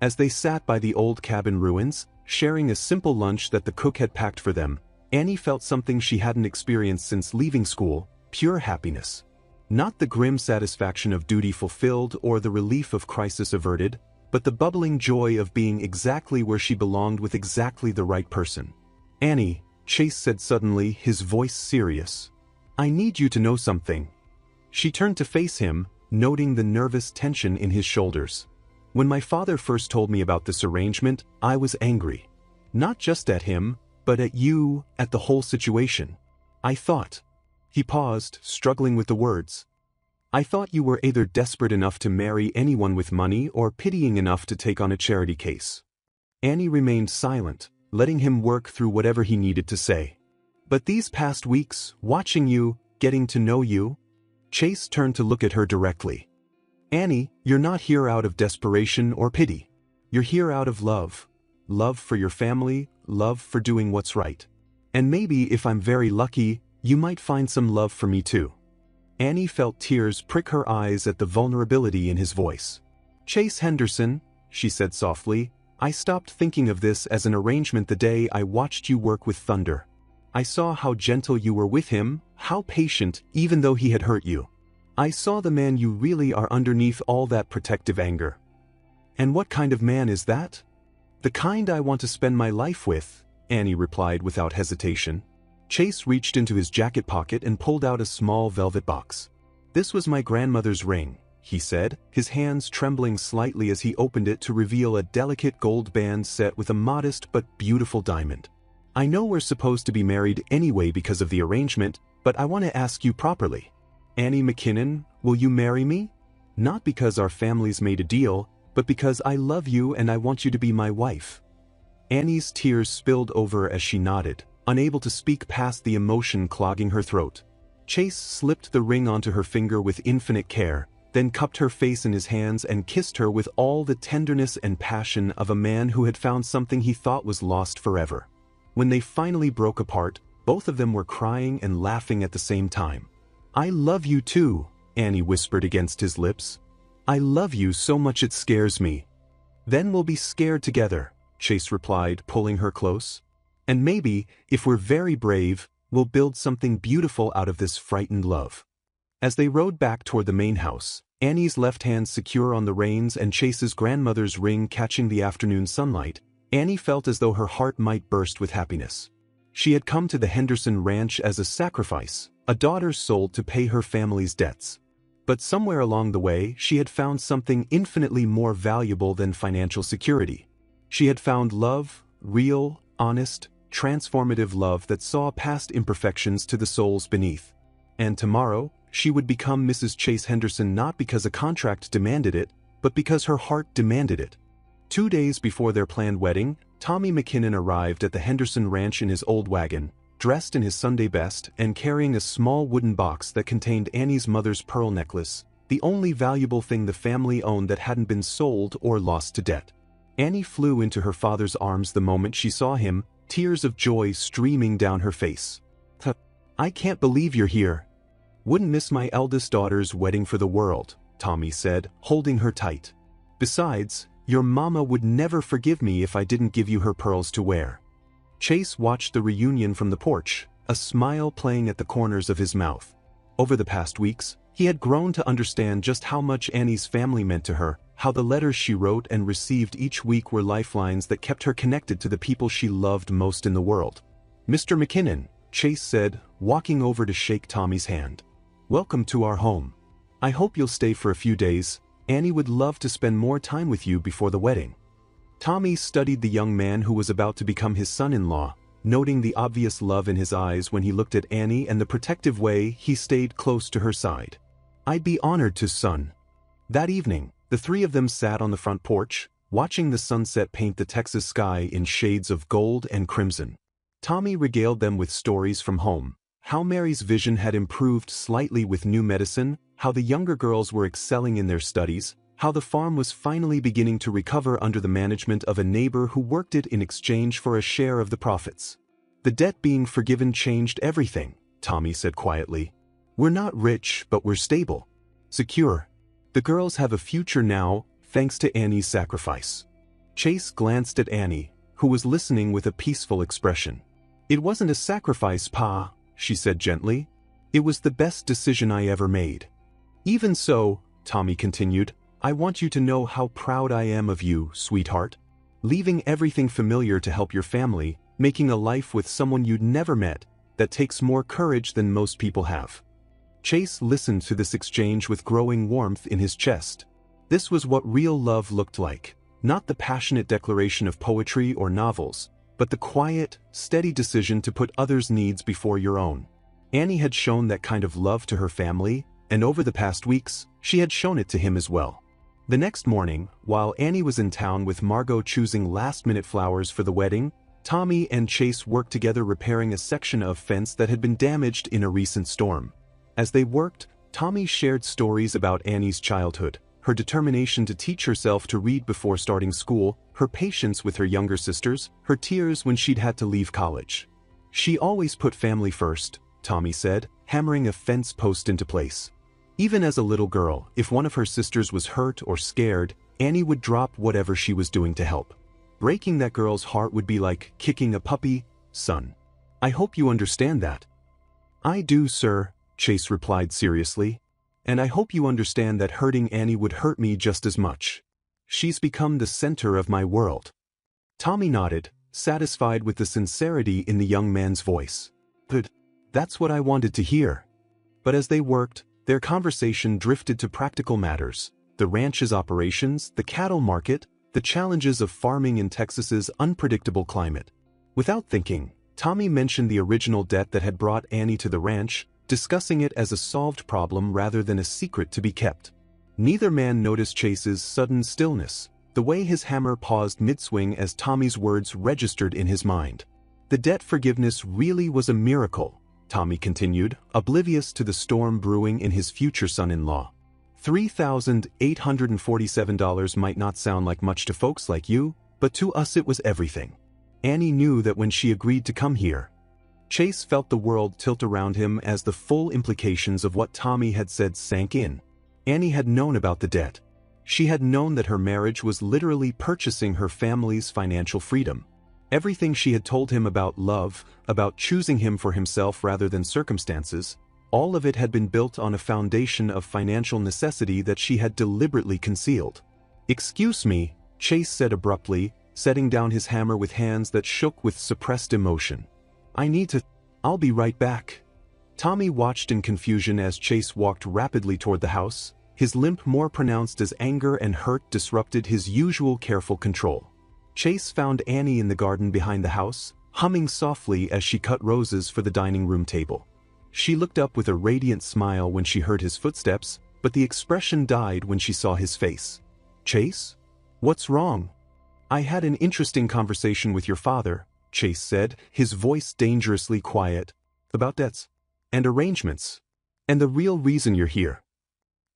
As they sat by the old cabin ruins, sharing a simple lunch that the cook had packed for them, Annie felt something she hadn't experienced since leaving school, pure happiness. Not the grim satisfaction of duty fulfilled or the relief of crisis averted, but the bubbling joy of being exactly where she belonged with exactly the right person. Annie, Chase said suddenly, his voice serious. I need you to know something. She turned to face him, noting the nervous tension in his shoulders. When my father first told me about this arrangement, I was angry. Not just at him, but at you, at the whole situation. I thought. He paused, struggling with the words. I thought you were either desperate enough to marry anyone with money or pitying enough to take on a charity case. Annie remained silent, letting him work through whatever he needed to say. But these past weeks, watching you, getting to know you, Chase turned to look at her directly. Annie, you're not here out of desperation or pity. You're here out of love. Love for your family, love for doing what's right. And maybe if I'm very lucky, you might find some love for me too. Annie felt tears prick her eyes at the vulnerability in his voice. Chase Henderson, she said softly, I stopped thinking of this as an arrangement the day I watched you work with Thunder. I saw how gentle you were with him, how patient, even though he had hurt you. I saw the man you really are underneath all that protective anger. And what kind of man is that? The kind I want to spend my life with, Annie replied without hesitation. Chase reached into his jacket pocket and pulled out a small velvet box. This was my grandmother's ring, he said, his hands trembling slightly as he opened it to reveal a delicate gold band set with a modest but beautiful diamond. I know we're supposed to be married anyway because of the arrangement, but I want to ask you properly. Annie McKinnon, will you marry me? Not because our families made a deal, but because I love you and I want you to be my wife. Annie's tears spilled over as she nodded, unable to speak past the emotion clogging her throat. Chase slipped the ring onto her finger with infinite care, then cupped her face in his hands and kissed her with all the tenderness and passion of a man who had found something he thought was lost forever. When they finally broke apart, both of them were crying and laughing at the same time. I love you too, Annie whispered against his lips. I love you so much it scares me. Then we'll be scared together, Chase replied, pulling her close. And maybe, if we're very brave, we'll build something beautiful out of this frightened love. As they rode back toward the main house, Annie's left hand secure on the reins and Chase's grandmother's ring catching the afternoon sunlight, Annie felt as though her heart might burst with happiness. She had come to the Henderson ranch as a sacrifice, a daughter sold to pay her family's debts. But somewhere along the way, she had found something infinitely more valuable than financial security. She had found love, real, honest, transformative love that saw past imperfections to the souls beneath. And tomorrow, she would become Mrs. Chase Henderson not because a contract demanded it, but because her heart demanded it. 2 days before their planned wedding, Tommy McKinnon arrived at the Henderson Ranch in his old wagon, dressed in his Sunday best and carrying a small wooden box that contained Annie's mother's pearl necklace, the only valuable thing the family owned that hadn't been sold or lost to debt. Annie flew into her father's arms the moment she saw him, tears of joy streaming down her face. "I can't believe you're here. Wouldn't miss my eldest daughter's wedding for the world," Tommy said, holding her tight. "Besides, your mama would never forgive me if I didn't give you her pearls to wear." Chase watched the reunion from the porch, a smile playing at the corners of his mouth. Over the past weeks, he had grown to understand just how much Annie's family meant to her, how the letters she wrote and received each week were lifelines that kept her connected to the people she loved most in the world. "Mr. McKinnon," Chase said, walking over to shake Tommy's hand. "Welcome to our home. I hope you'll stay for a few days. Annie would love to spend more time with you before the wedding." Tommy studied the young man who was about to become his son-in-law, noting the obvious love in his eyes when he looked at Annie and the protective way he stayed close to her side. "I'd be honored to, son." That evening, the three of them sat on the front porch, watching the sunset paint the Texas sky in shades of gold and crimson. Tommy regaled them with stories from home, how Mary's vision had improved slightly with new medicine, how the younger girls were excelling in their studies, how the farm was finally beginning to recover under the management of a neighbor who worked it in exchange for a share of the profits. "The debt being forgiven changed everything," Tommy said quietly. "We're not rich, but we're stable. Secure. The girls have a future now, thanks to Annie's sacrifice." Chase glanced at Annie, who was listening with a peaceful expression. "It wasn't a sacrifice, Pa," she said gently. "It was the best decision I ever made." "Even so," Tommy continued, "I want you to know how proud I am of you, sweetheart. Leaving everything familiar to help your family, making a life with someone you'd never met, that takes more courage than most people have." Chase listened to this exchange with growing warmth in his chest. This was what real love looked like, not the passionate declaration of poetry or novels, but the quiet, steady decision to put others' needs before your own. Annie had shown that kind of love to her family, and over the past weeks, she had shown it to him as well. The next morning, while Annie was in town with Margot choosing last-minute flowers for the wedding, Tommy and Chase worked together repairing a section of fence that had been damaged in a recent storm. As they worked, Tommy shared stories about Annie's childhood, her determination to teach herself to read before starting school, her patience with her younger sisters, her tears when she'd had to leave college. "She always put family first," Tommy said, hammering a fence post into place. Even as a little girl, if one of her sisters was hurt or scared, Annie would drop whatever she was doing to help. "Breaking that girl's heart would be like kicking a puppy, son. I hope you understand that." "I do, sir," Chase replied seriously. "And I hope you understand that hurting Annie would hurt me just as much. She's become the center of my world." Tommy nodded, satisfied with the sincerity in the young man's voice. "Good. That's what I wanted to hear." But as they worked, their conversation drifted to practical matters: the ranch's operations, the cattle market, the challenges of farming in Texas's unpredictable climate. Without thinking, Tommy mentioned the original debt that had brought Annie to the ranch, discussing it as a solved problem rather than a secret to be kept. Neither man noticed Chase's sudden stillness, the way his hammer paused mid-swing as Tommy's words registered in his mind. "The debt forgiveness really was a miracle," Tommy continued, oblivious to the storm brewing in his future son-in-law. $3,847 might not sound like much to folks like you, but to us it was everything. Annie knew that when she agreed to come here. Chase felt the world tilt around him as the full implications of what Tommy had said sank in. Annie had known about the debt. She had known that her marriage was literally purchasing her family's financial freedom. Everything she had told him about love, about choosing him for himself rather than circumstances, all of it had been built on a foundation of financial necessity that she had deliberately concealed. "Excuse me," Chase said abruptly, setting down his hammer with hands that shook with suppressed emotion. I'll be right back." Tommy watched in confusion as Chase walked rapidly toward the house, his limp more pronounced as anger and hurt disrupted his usual careful control. Chase found Annie in the garden behind the house, humming softly as she cut roses for the dining room table. She looked up with a radiant smile when she heard his footsteps, but the expression died when she saw his face. "Chase? What's wrong?" "I had an interesting conversation with your father," Chase said, his voice dangerously quiet. "About debts. And arrangements. And the real reason you're here."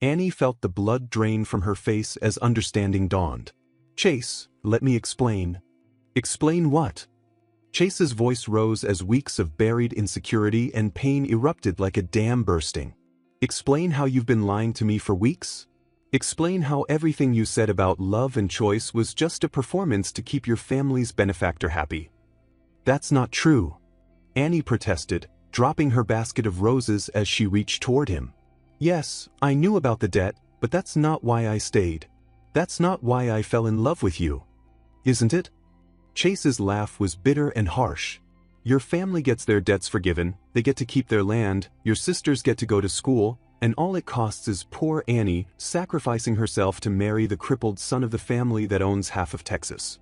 Annie felt the blood drain from her face as understanding dawned. "Chase, let me explain." "Explain what?" Chase's voice rose as weeks of buried insecurity and pain erupted like a dam bursting. "Explain how you've been lying to me for weeks? Explain how everything you said about love and choice was just a performance to keep your family's benefactor happy." "That's not true," Annie protested, dropping her basket of roses as she reached toward him. "Yes, I knew about the debt, but that's not why I stayed. That's not why I fell in love with you. Isn't it?" Chase's laugh was bitter and harsh. "Your family gets their debts forgiven, they get to keep their land, your sisters get to go to school, and all it costs is poor Annie sacrificing herself to marry the crippled son of the family that owns half of Texas."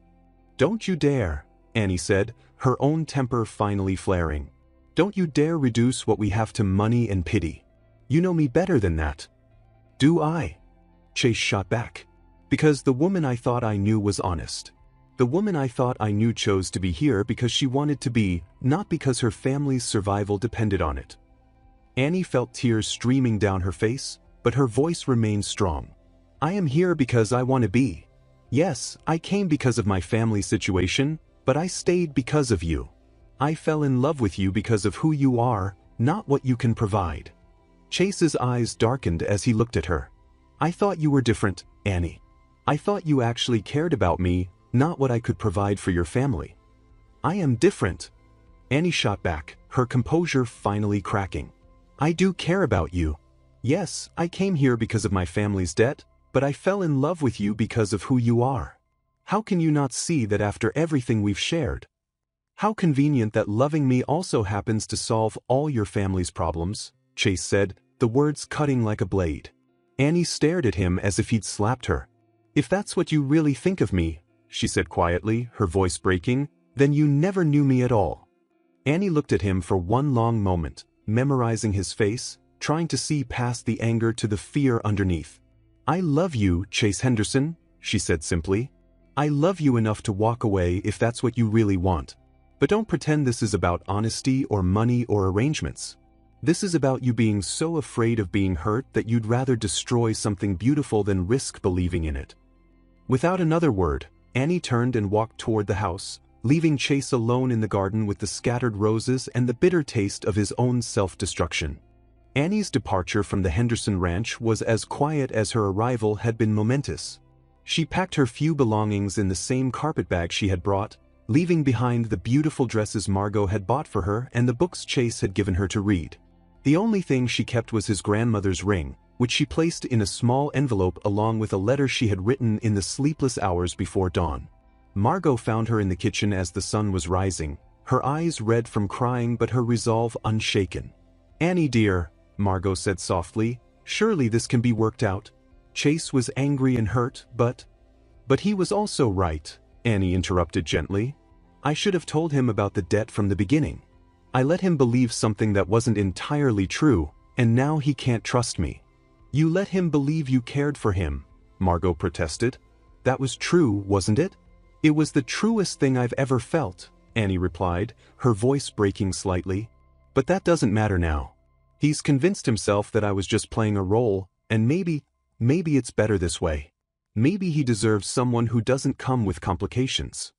"Don't you dare," Annie said, her own temper finally flaring. "Don't you dare reduce what we have to money and pity. You know me better than that." "Do I?" Chase shot back. "Because the woman I thought I knew was honest. The woman I thought I knew chose to be here because she wanted to be, not because her family's survival depended on it." Annie felt tears streaming down her face, but her voice remained strong. "I am here because I want to be. Yes, I came because of my family situation, but I stayed because of you. I fell in love with you because of who you are, not what you can provide." Chase's eyes darkened as he looked at her. "I thought you were different, Annie. I thought you actually cared about me, not what I could provide for your family." "I am different," Annie shot back, her composure finally cracking. "I do care about you. Yes, I came here because of my family's debt, but I fell in love with you because of who you are. How can you not see that after everything we've shared? How convenient that loving me also happens to solve all your family's problems," Chase said, the words cutting like a blade. Annie stared at him as if he'd slapped her. "If that's what you really think of me," she said quietly, her voice breaking, "then you never knew me at all." Annie looked at him for one long moment, memorizing his face, trying to see past the anger to the fear underneath. "I love you, Chase Henderson," she said simply. "I love you enough to walk away if that's what you really want. But don't pretend this is about honesty or money or arrangements. This is about you being so afraid of being hurt that you'd rather destroy something beautiful than risk believing in it." Without another word, Annie turned and walked toward the house, leaving Chase alone in the garden with the scattered roses and the bitter taste of his own self-destruction. Annie's departure from the Henderson ranch was as quiet as her arrival had been momentous. She packed her few belongings in the same carpetbag she had brought, leaving behind the beautiful dresses Margot had bought for her and the books Chase had given her to read. The only thing she kept was his grandmother's ring, which she placed in a small envelope along with a letter she had written in the sleepless hours before dawn. Margot found her in the kitchen as the sun was rising, her eyes red from crying but her resolve unshaken. "Annie dear," Margot said softly, "surely this can be worked out." Chase was angry and hurt, but he was also right," Annie interrupted gently. "I should have told him about the debt from the beginning. I let him believe something that wasn't entirely true, and now he can't trust me." "You let him believe you cared for him," Margot protested. "That was true, wasn't it?" "It was the truest thing I've ever felt," Annie replied, her voice breaking slightly. "But that doesn't matter now. He's convinced himself that I was just playing a role, and maybe it's better this way. Maybe he deserves someone who doesn't come with complications."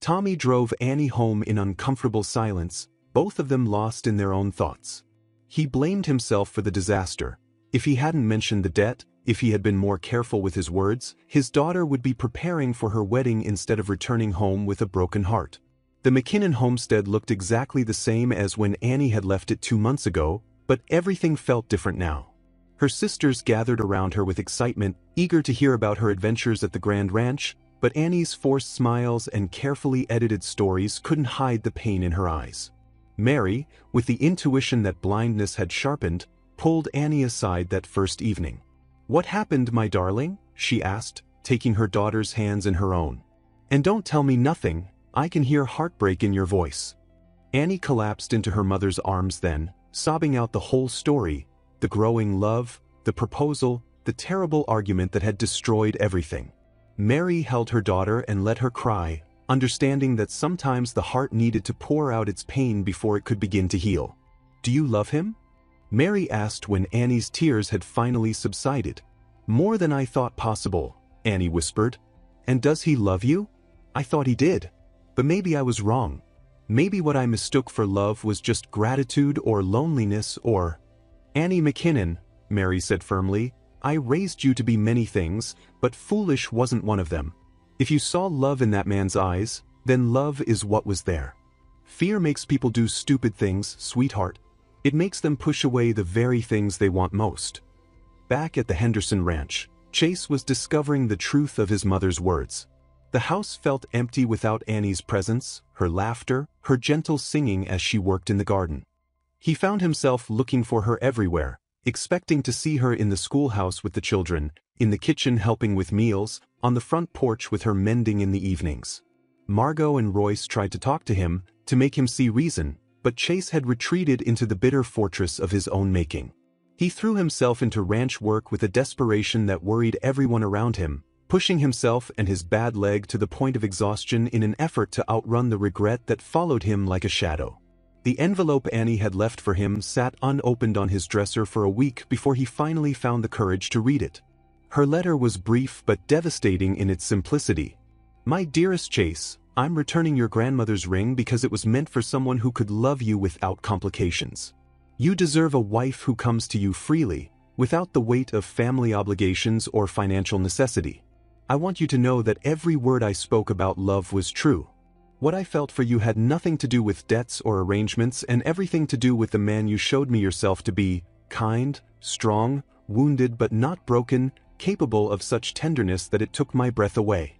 Tommy drove Annie home in uncomfortable silence, both of them lost in their own thoughts. He blamed himself for the disaster. If he hadn't mentioned the debt, if he had been more careful with his words, his daughter would be preparing for her wedding instead of returning home with a broken heart. The McKinnon homestead looked exactly the same as when Annie had left it 2 months ago, but everything felt different now. Her sisters gathered around her with excitement, eager to hear about her adventures at the Grand Ranch, but Annie's forced smiles and carefully edited stories couldn't hide the pain in her eyes. Mary, with the intuition that blindness had sharpened, pulled Annie aside that first evening. "What happened, my darling?" she asked, taking her daughter's hands in her own. "And don't tell me nothing, I can hear heartbreak in your voice." Annie collapsed into her mother's arms then, sobbing out the whole story, the growing love, the proposal, the terrible argument that had destroyed everything. Mary held her daughter and let her cry, understanding that sometimes the heart needed to pour out its pain before it could begin to heal. "Do you love him?" Mary asked when Annie's tears had finally subsided. "More than I thought possible," Annie whispered. "And does he love you?" "I thought he did. But maybe I was wrong. Maybe what I mistook for love was just gratitude or loneliness or—" "Annie McKinnon," Mary said firmly, "I raised you to be many things, but foolish wasn't one of them. If you saw love in that man's eyes, then love is what was there. Fear makes people do stupid things, sweetheart. It makes them push away the very things they want most." Back at the Henderson Ranch, Chase was discovering the truth of his mother's words. The house felt empty without Annie's presence, her laughter, her gentle singing as she worked in the garden. He found himself looking for her everywhere, expecting to see her in the schoolhouse with the children, in the kitchen helping with meals, on the front porch with her mending in the evenings. Margot and Royce tried to talk to him, to make him see reason, but Chase had retreated into the bitter fortress of his own making. He threw himself into ranch work with a desperation that worried everyone around him, pushing himself and his bad leg to the point of exhaustion in an effort to outrun the regret that followed him like a shadow. The envelope Annie had left for him sat unopened on his dresser for a week before he finally found the courage to read it. Her letter was brief but devastating in its simplicity. "My dearest Chase, I'm returning your grandmother's ring because it was meant for someone who could love you without complications. You deserve a wife who comes to you freely, without the weight of family obligations or financial necessity. I want you to know that every word I spoke about love was true. What I felt for you had nothing to do with debts or arrangements and everything to do with the man you showed me yourself to be, kind, strong, wounded but not broken, capable of such tenderness that it took my breath away.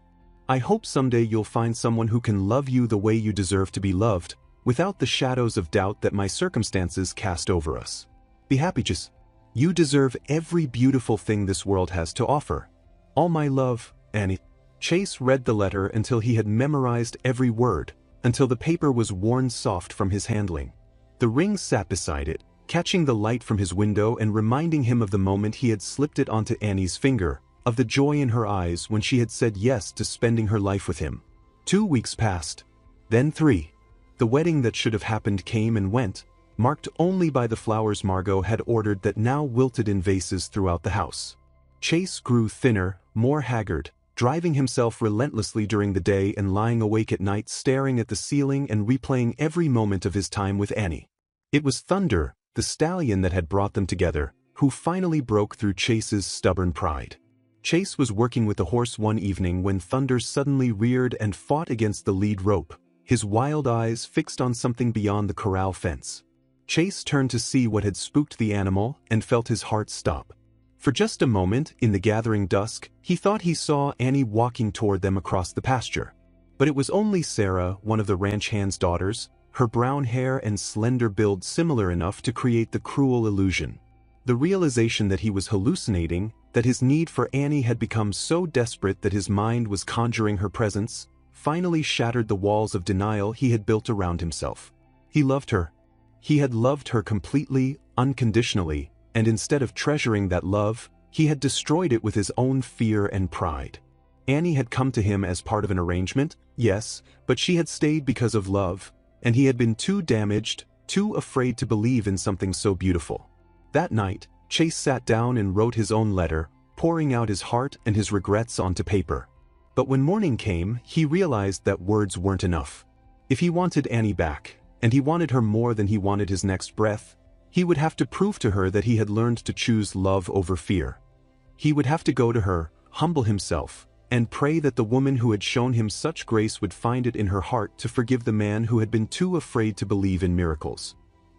I hope someday you'll find someone who can love you the way you deserve to be loved, without the shadows of doubt that my circumstances cast over us. Be happy, Chase. You deserve every beautiful thing this world has to offer. All my love, Annie." Chase read the letter until he had memorized every word, until the paper was worn soft from his handling. The ring sat beside it, catching the light from his window and reminding him of the moment he had slipped it onto Annie's finger, of the joy in her eyes when she had said yes to spending her life with him. 2 weeks passed, then 3. The wedding that should have happened came and went, marked only by the flowers Margot had ordered that now wilted in vases throughout the house. Chase grew thinner, more haggard, driving himself relentlessly during the day and lying awake at night staring at the ceiling and replaying every moment of his time with Annie. It was Thunder, the stallion that had brought them together, who finally broke through Chase's stubborn pride. Chase was working with the horse one evening when Thunder suddenly reared and fought against the lead rope, his wild eyes fixed on something beyond the corral fence. Chase turned to see what had spooked the animal and felt his heart stop. For just a moment, in the gathering dusk, he thought he saw Annie walking toward them across the pasture. But it was only Sarah, one of the ranch hand's daughters, her brown hair and slender build similar enough to create the cruel illusion. The realization that he was hallucinating, that his need for Annie had become so desperate that his mind was conjuring her presence, finally shattered the walls of denial he had built around himself. He loved her. He had loved her completely, unconditionally, and instead of treasuring that love, he had destroyed it with his own fear and pride. Annie had come to him as part of an arrangement, yes, but she had stayed because of love, and he had been too damaged, too afraid to believe in something so beautiful. That night, Chase sat down and wrote his own letter, pouring out his heart and his regrets onto paper. But when morning came, he realized that words weren't enough. If he wanted Annie back, and he wanted her more than he wanted his next breath, he would have to prove to her that he had learned to choose love over fear. He would have to go to her, humble himself, and pray that the woman who had shown him such grace would find it in her heart to forgive the man who had been too afraid to believe in miracles.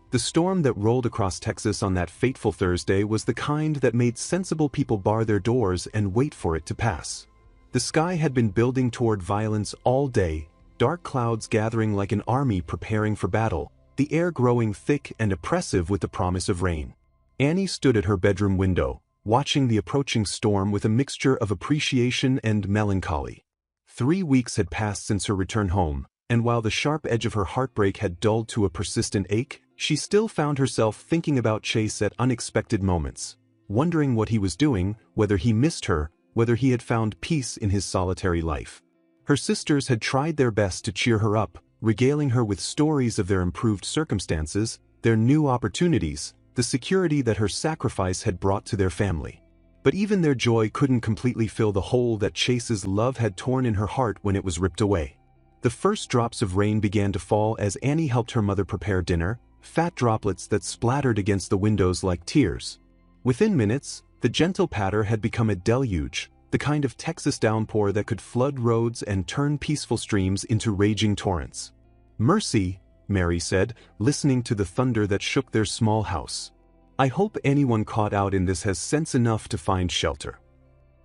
The storm that rolled across Texas on that fateful Thursday was the kind that made sensible people bar their doors and wait for it to pass. The sky had been building toward violence all day, dark clouds gathering like an army preparing for battle, the air growing thick and oppressive with the promise of rain. Annie stood at her bedroom window, watching the approaching storm with a mixture of appreciation and melancholy. 3 weeks had passed since her return home, And while the sharp edge of her heartbreak had dulled to a persistent ache, she still found herself thinking about Chase at unexpected moments, wondering what he was doing, whether he missed her, whether he had found peace in his solitary life. Her sisters had tried their best to cheer her up, regaling her with stories of their improved circumstances, their new opportunities, the security that her sacrifice had brought to their family. But even their joy couldn't completely fill the hole that Chase's love had torn in her heart when it was ripped away. The first drops of rain began to fall as Annie helped her mother prepare dinner, fat droplets that splattered against the windows like tears. Within minutes, the gentle patter had become a deluge, the kind of Texas downpour that could flood roads and turn peaceful streams into raging torrents. "Mercy," Mary said, listening to the thunder that shook their small house. "I hope anyone caught out in this has sense enough to find shelter."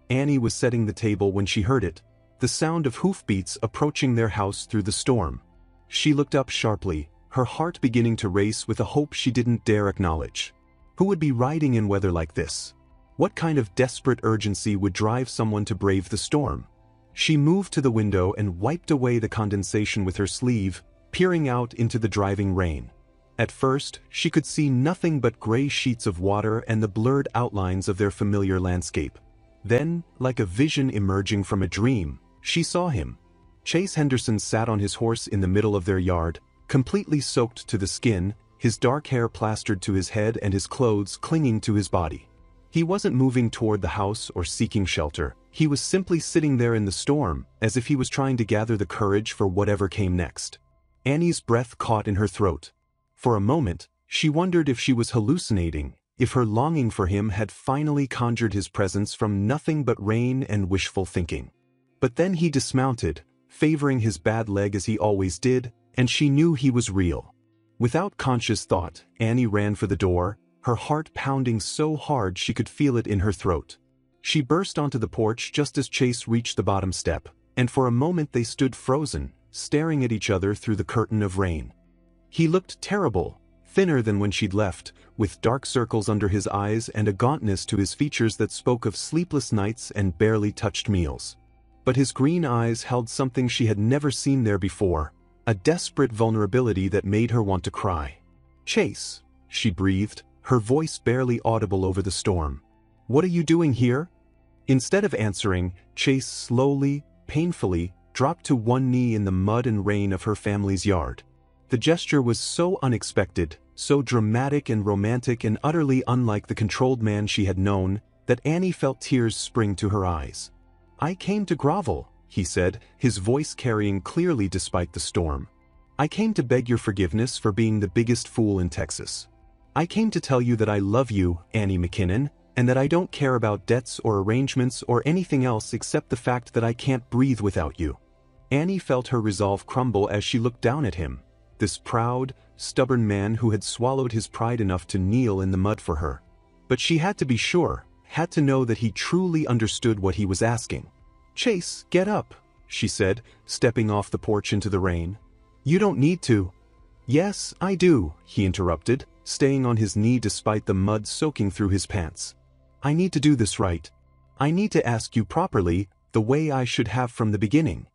Annie was setting the table when she heard it, the sound of hoofbeats approaching their house through the storm. She looked up sharply, her heart beginning to race with a hope she didn't dare acknowledge. Who would be riding in weather like this? What kind of desperate urgency would drive someone to brave the storm? She moved to the window and wiped away the condensation with her sleeve, peering out into the driving rain. At first, she could see nothing but gray sheets of water and the blurred outlines of their familiar landscape. Then, like a vision emerging from a dream, she saw him. Chase Henderson sat on his horse in the middle of their yard, completely soaked to the skin, his dark hair plastered to his head and his clothes clinging to his body. He wasn't moving toward the house or seeking shelter. He was simply sitting there in the storm, as if he was trying to gather the courage for whatever came next. Annie's breath caught in her throat. For a moment, she wondered if she was hallucinating, if her longing for him had finally conjured his presence from nothing but rain and wishful thinking. But then he dismounted, favoring his bad leg as he always did, and she knew he was real. Without conscious thought, Annie ran for the door, her heart pounding so hard she could feel it in her throat. She burst onto the porch just as Chase reached the bottom step, and for a moment they stood frozen, staring at each other through the curtain of rain. He looked terrible, thinner than when she'd left, with dark circles under his eyes and a gauntness to his features that spoke of sleepless nights and barely touched meals. But his green eyes held something she had never seen there before, a desperate vulnerability that made her want to cry. "Chase," she breathed, her voice barely audible over the storm. "What are you doing here?" Instead of answering, Chase slowly, painfully, dropped to one knee in the mud and rain of her family's yard. The gesture was so unexpected, so dramatic and romantic and utterly unlike the controlled man she had known, that Annie felt tears spring to her eyes. "I came to grovel," he said, his voice carrying clearly despite the storm. "I came to beg your forgiveness for being the biggest fool in Texas. I came to tell you that I love you, Annie McKinnon, and that I don't care about debts or arrangements or anything else except the fact that I can't breathe without you." Annie felt her resolve crumble as she looked down at him, this proud, stubborn man who had swallowed his pride enough to kneel in the mud for her. But she had to be sure, had to know that he truly understood what he was asking. "Chase, get up," she said, stepping off the porch into the rain. "You don't need to." "Yes, I do," he interrupted, staying on his knee despite the mud soaking through his pants. "I need to do this right. I need to ask you properly, the way I should have from the beginning."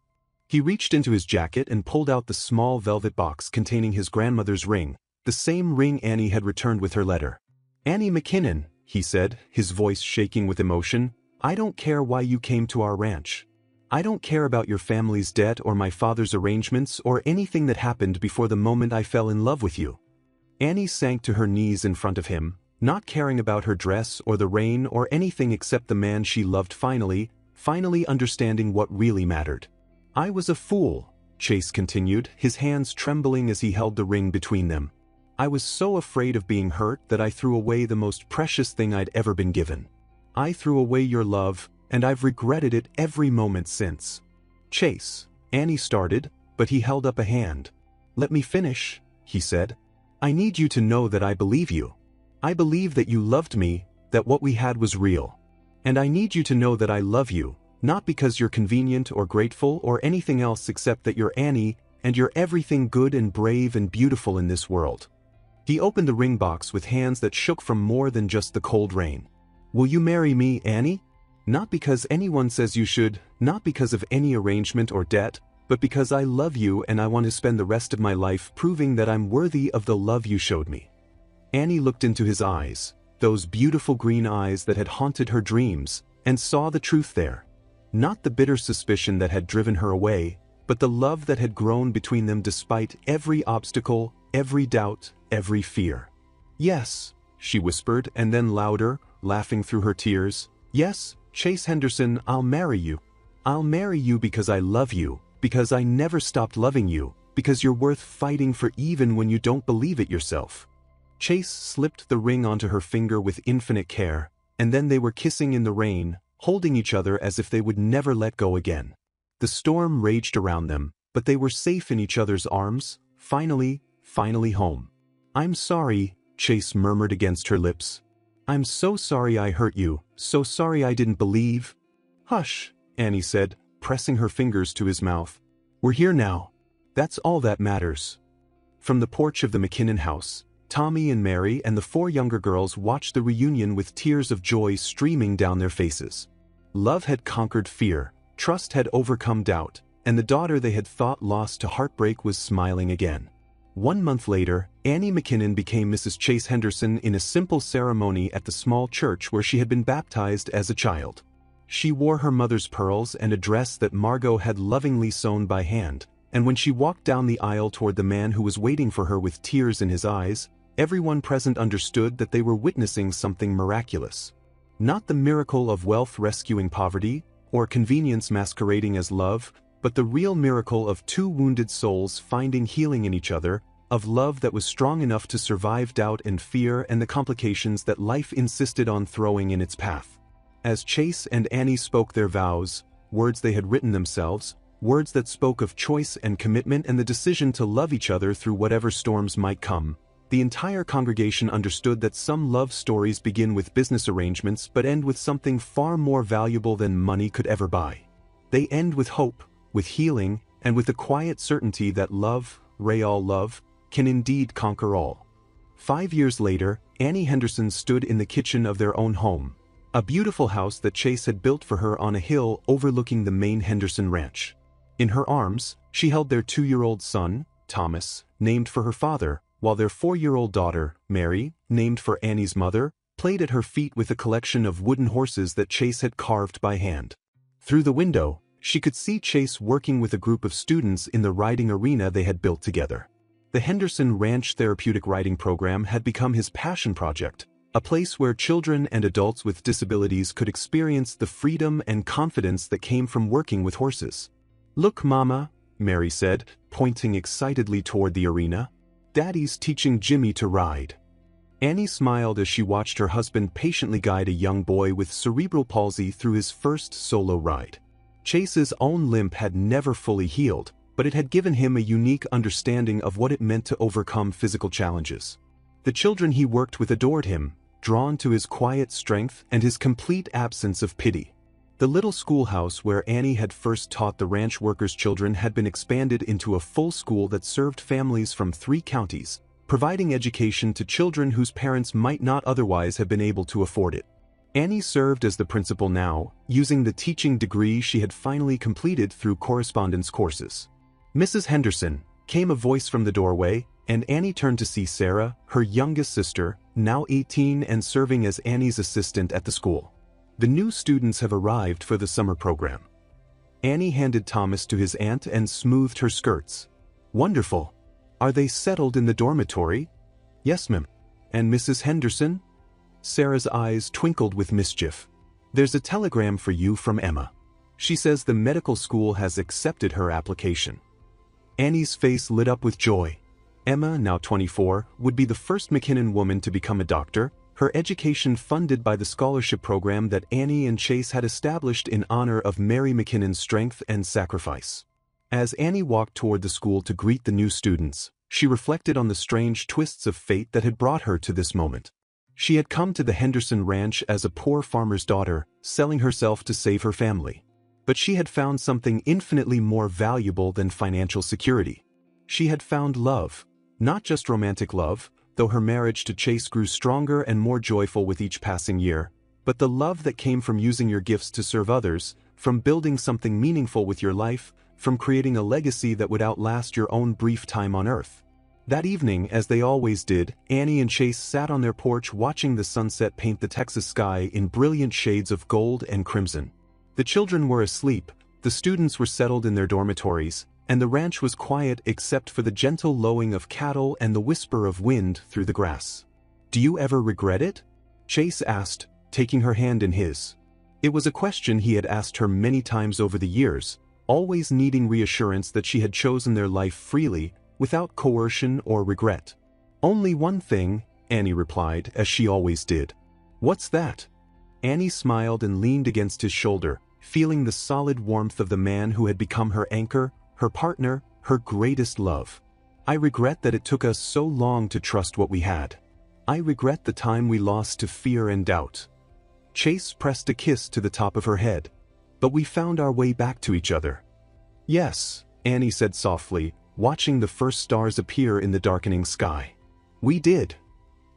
He reached into his jacket and pulled out the small velvet box containing his grandmother's ring, the same ring Annie had returned with her letter. "Annie McKinnon," he said, his voice shaking with emotion, "I don't care why you came to our ranch. I don't care about your family's debt or my father's arrangements or anything that happened before the moment I fell in love with you." Annie sank to her knees in front of him, not caring about her dress or the rain or anything except the man she loved finally understanding what really mattered. "I was a fool," Chase continued, his hands trembling as he held the ring between them. "I was so afraid of being hurt that I threw away the most precious thing I'd ever been given. I threw away your love, and I've regretted it every moment since." "Chase," Annie started, but he held up a hand. "Let me finish," he said. "I need you to know that I believe you. I believe that you loved me, that what we had was real. And I need you to know that I love you, not because you're convenient or grateful or anything else except that you're Annie, and you're everything good and brave and beautiful in this world." He opened the ring box with hands that shook from more than just the cold rain. "Will you marry me, Annie? Not because anyone says you should, not because of any arrangement or debt, but because I love you and I want to spend the rest of my life proving that I'm worthy of the love you showed me." Annie looked into his eyes, those beautiful green eyes that had haunted her dreams, and saw the truth there. Not the bitter suspicion that had driven her away, but the love that had grown between them despite every obstacle, every doubt, every fear. "Yes," she whispered, and then louder, laughing through her tears. "Yes, Chase Henderson, I'll marry you. I'll marry you because I love you, because I never stopped loving you, because you're worth fighting for even when you don't believe it yourself." Chase slipped the ring onto her finger with infinite care, and then they were kissing in the rain, holding each other as if they would never let go again. The storm raged around them, but they were safe in each other's arms, finally home. "I'm sorry," Chase murmured against her lips. "I'm so sorry I hurt you, so sorry I didn't believe." "Hush," Annie said, pressing her fingers to his mouth. "We're here now. That's all that matters." From the porch of the McKinnon house, Tommy and Mary and the 4 younger girls watched the reunion with tears of joy streaming down their faces. Love had conquered fear, trust had overcome doubt, and the daughter they had thought lost to heartbreak was smiling again. 1 month later, Annie McKinnon became Mrs. Chase Henderson in a simple ceremony at the small church where she had been baptized as a child. She wore her mother's pearls and a dress that Margot had lovingly sewn by hand, and when she walked down the aisle toward the man who was waiting for her with tears in his eyes, everyone present understood that they were witnessing something miraculous. Not the miracle of wealth rescuing poverty, or convenience masquerading as love, but the real miracle of 2 wounded souls finding healing in each other, of love that was strong enough to survive doubt and fear and the complications that life insisted on throwing in its path. As Chase and Annie spoke their vows, words they had written themselves, words that spoke of choice and commitment and the decision to love each other through whatever storms might come, the entire congregation understood that some love stories begin with business arrangements but end with something far more valuable than money could ever buy. They end with hope, with healing, and with the quiet certainty that love, real love, can indeed conquer all. 5 years later, Annie Henderson stood in the kitchen of their own home, a beautiful house that Chase had built for her on a hill overlooking the main Henderson ranch. In her arms, she held their 2-year-old son, Thomas, named for her father, while their 4-year-old daughter, Mary, named for Annie's mother, played at her feet with a collection of wooden horses that Chase had carved by hand. Through the window, she could see Chase working with a group of students in the riding arena they had built together. The Henderson Ranch Therapeutic Riding Program had become his passion project, a place where children and adults with disabilities could experience the freedom and confidence that came from working with horses. "Look, Mama," Mary said, pointing excitedly toward the arena. "Daddy's teaching Jimmy to ride." Annie smiled as she watched her husband patiently guide a young boy with cerebral palsy through his first solo ride. Chase's own limp had never fully healed, but it had given him a unique understanding of what it meant to overcome physical challenges. The children he worked with adored him, drawn to his quiet strength and his complete absence of pity. The little schoolhouse where Annie had first taught the ranch workers' children had been expanded into a full school that served families from 3 counties, providing education to children whose parents might not otherwise have been able to afford it. Annie served as the principal now, using the teaching degree she had finally completed through correspondence courses. "Mrs. Henderson," came a voice from the doorway, and Annie turned to see Sarah, her youngest sister, now 18 and serving as Annie's assistant at the school. "The new students have arrived for the summer program." Annie handed Thomas to his aunt and smoothed her skirts. "Wonderful. Are they settled in the dormitory?" "Yes, ma'am." "And Mrs. Henderson?" Sarah's eyes twinkled with mischief. "There's a telegram for you from Emma. She says the medical school has accepted her application." Annie's face lit up with joy. Emma, now 24, would be the first McKinnon woman to become a doctor, her education funded by the scholarship program that Annie and Chase had established in honor of Mary McKinnon's strength and sacrifice. As Annie walked toward the school to greet the new students, she reflected on the strange twists of fate that had brought her to this moment. She had come to the Henderson Ranch as a poor farmer's daughter, selling herself to save her family. But she had found something infinitely more valuable than financial security. She had found love, not just romantic love, though her marriage to Chase grew stronger and more joyful with each passing year, but the love that came from using your gifts to serve others, from building something meaningful with your life, from creating a legacy that would outlast your own brief time on Earth. That evening, as they always did, Annie and Chase sat on their porch watching the sunset paint the Texas sky in brilliant shades of gold and crimson. The children were asleep, the students were settled in their dormitories, and the ranch was quiet except for the gentle lowing of cattle and the whisper of wind through the grass. "Do you ever regret it?" Chase asked, taking her hand in his. It was a question he had asked her many times over the years, always needing reassurance that she had chosen their life freely, without coercion or regret. "Only one thing," Annie replied, as she always did. "What's that?" Annie smiled and leaned against his shoulder, feeling the solid warmth of the man who had become her anchor, her partner, her greatest love. "I regret that it took us so long to trust what we had. I regret the time we lost to fear and doubt." Chase pressed a kiss to the top of her head. "But we found our way back to each other." "Yes," Annie said softly, watching the first stars appear in the darkening sky. "We did."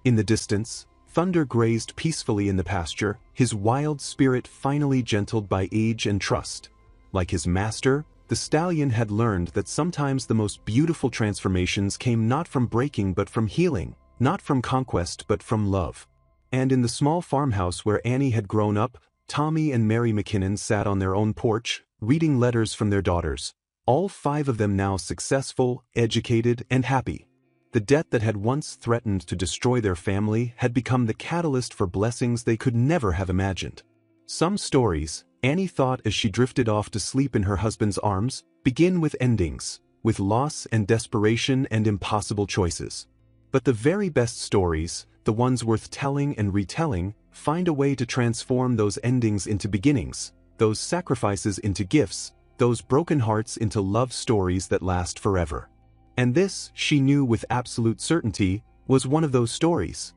In the distance, Thunder grazed peacefully in the pasture, his wild spirit finally gentled by age and trust. Like his master, the stallion had learned that sometimes the most beautiful transformations came not from breaking but from healing, not from conquest but from love. And in the small farmhouse where Annie had grown up, Tommy and Mary McKinnon sat on their own porch, reading letters from their daughters. All 5 of them now successful, educated, and happy. The debt that had once threatened to destroy their family had become the catalyst for blessings they could never have imagined. Some stories, Annie thought as she drifted off to sleep in her husband's arms, begin with endings, with loss and desperation and impossible choices. But the very best stories, the ones worth telling and retelling, find a way to transform those endings into beginnings, those sacrifices into gifts, those broken hearts into love stories that last forever. And this, she knew with absolute certainty, was one of those stories.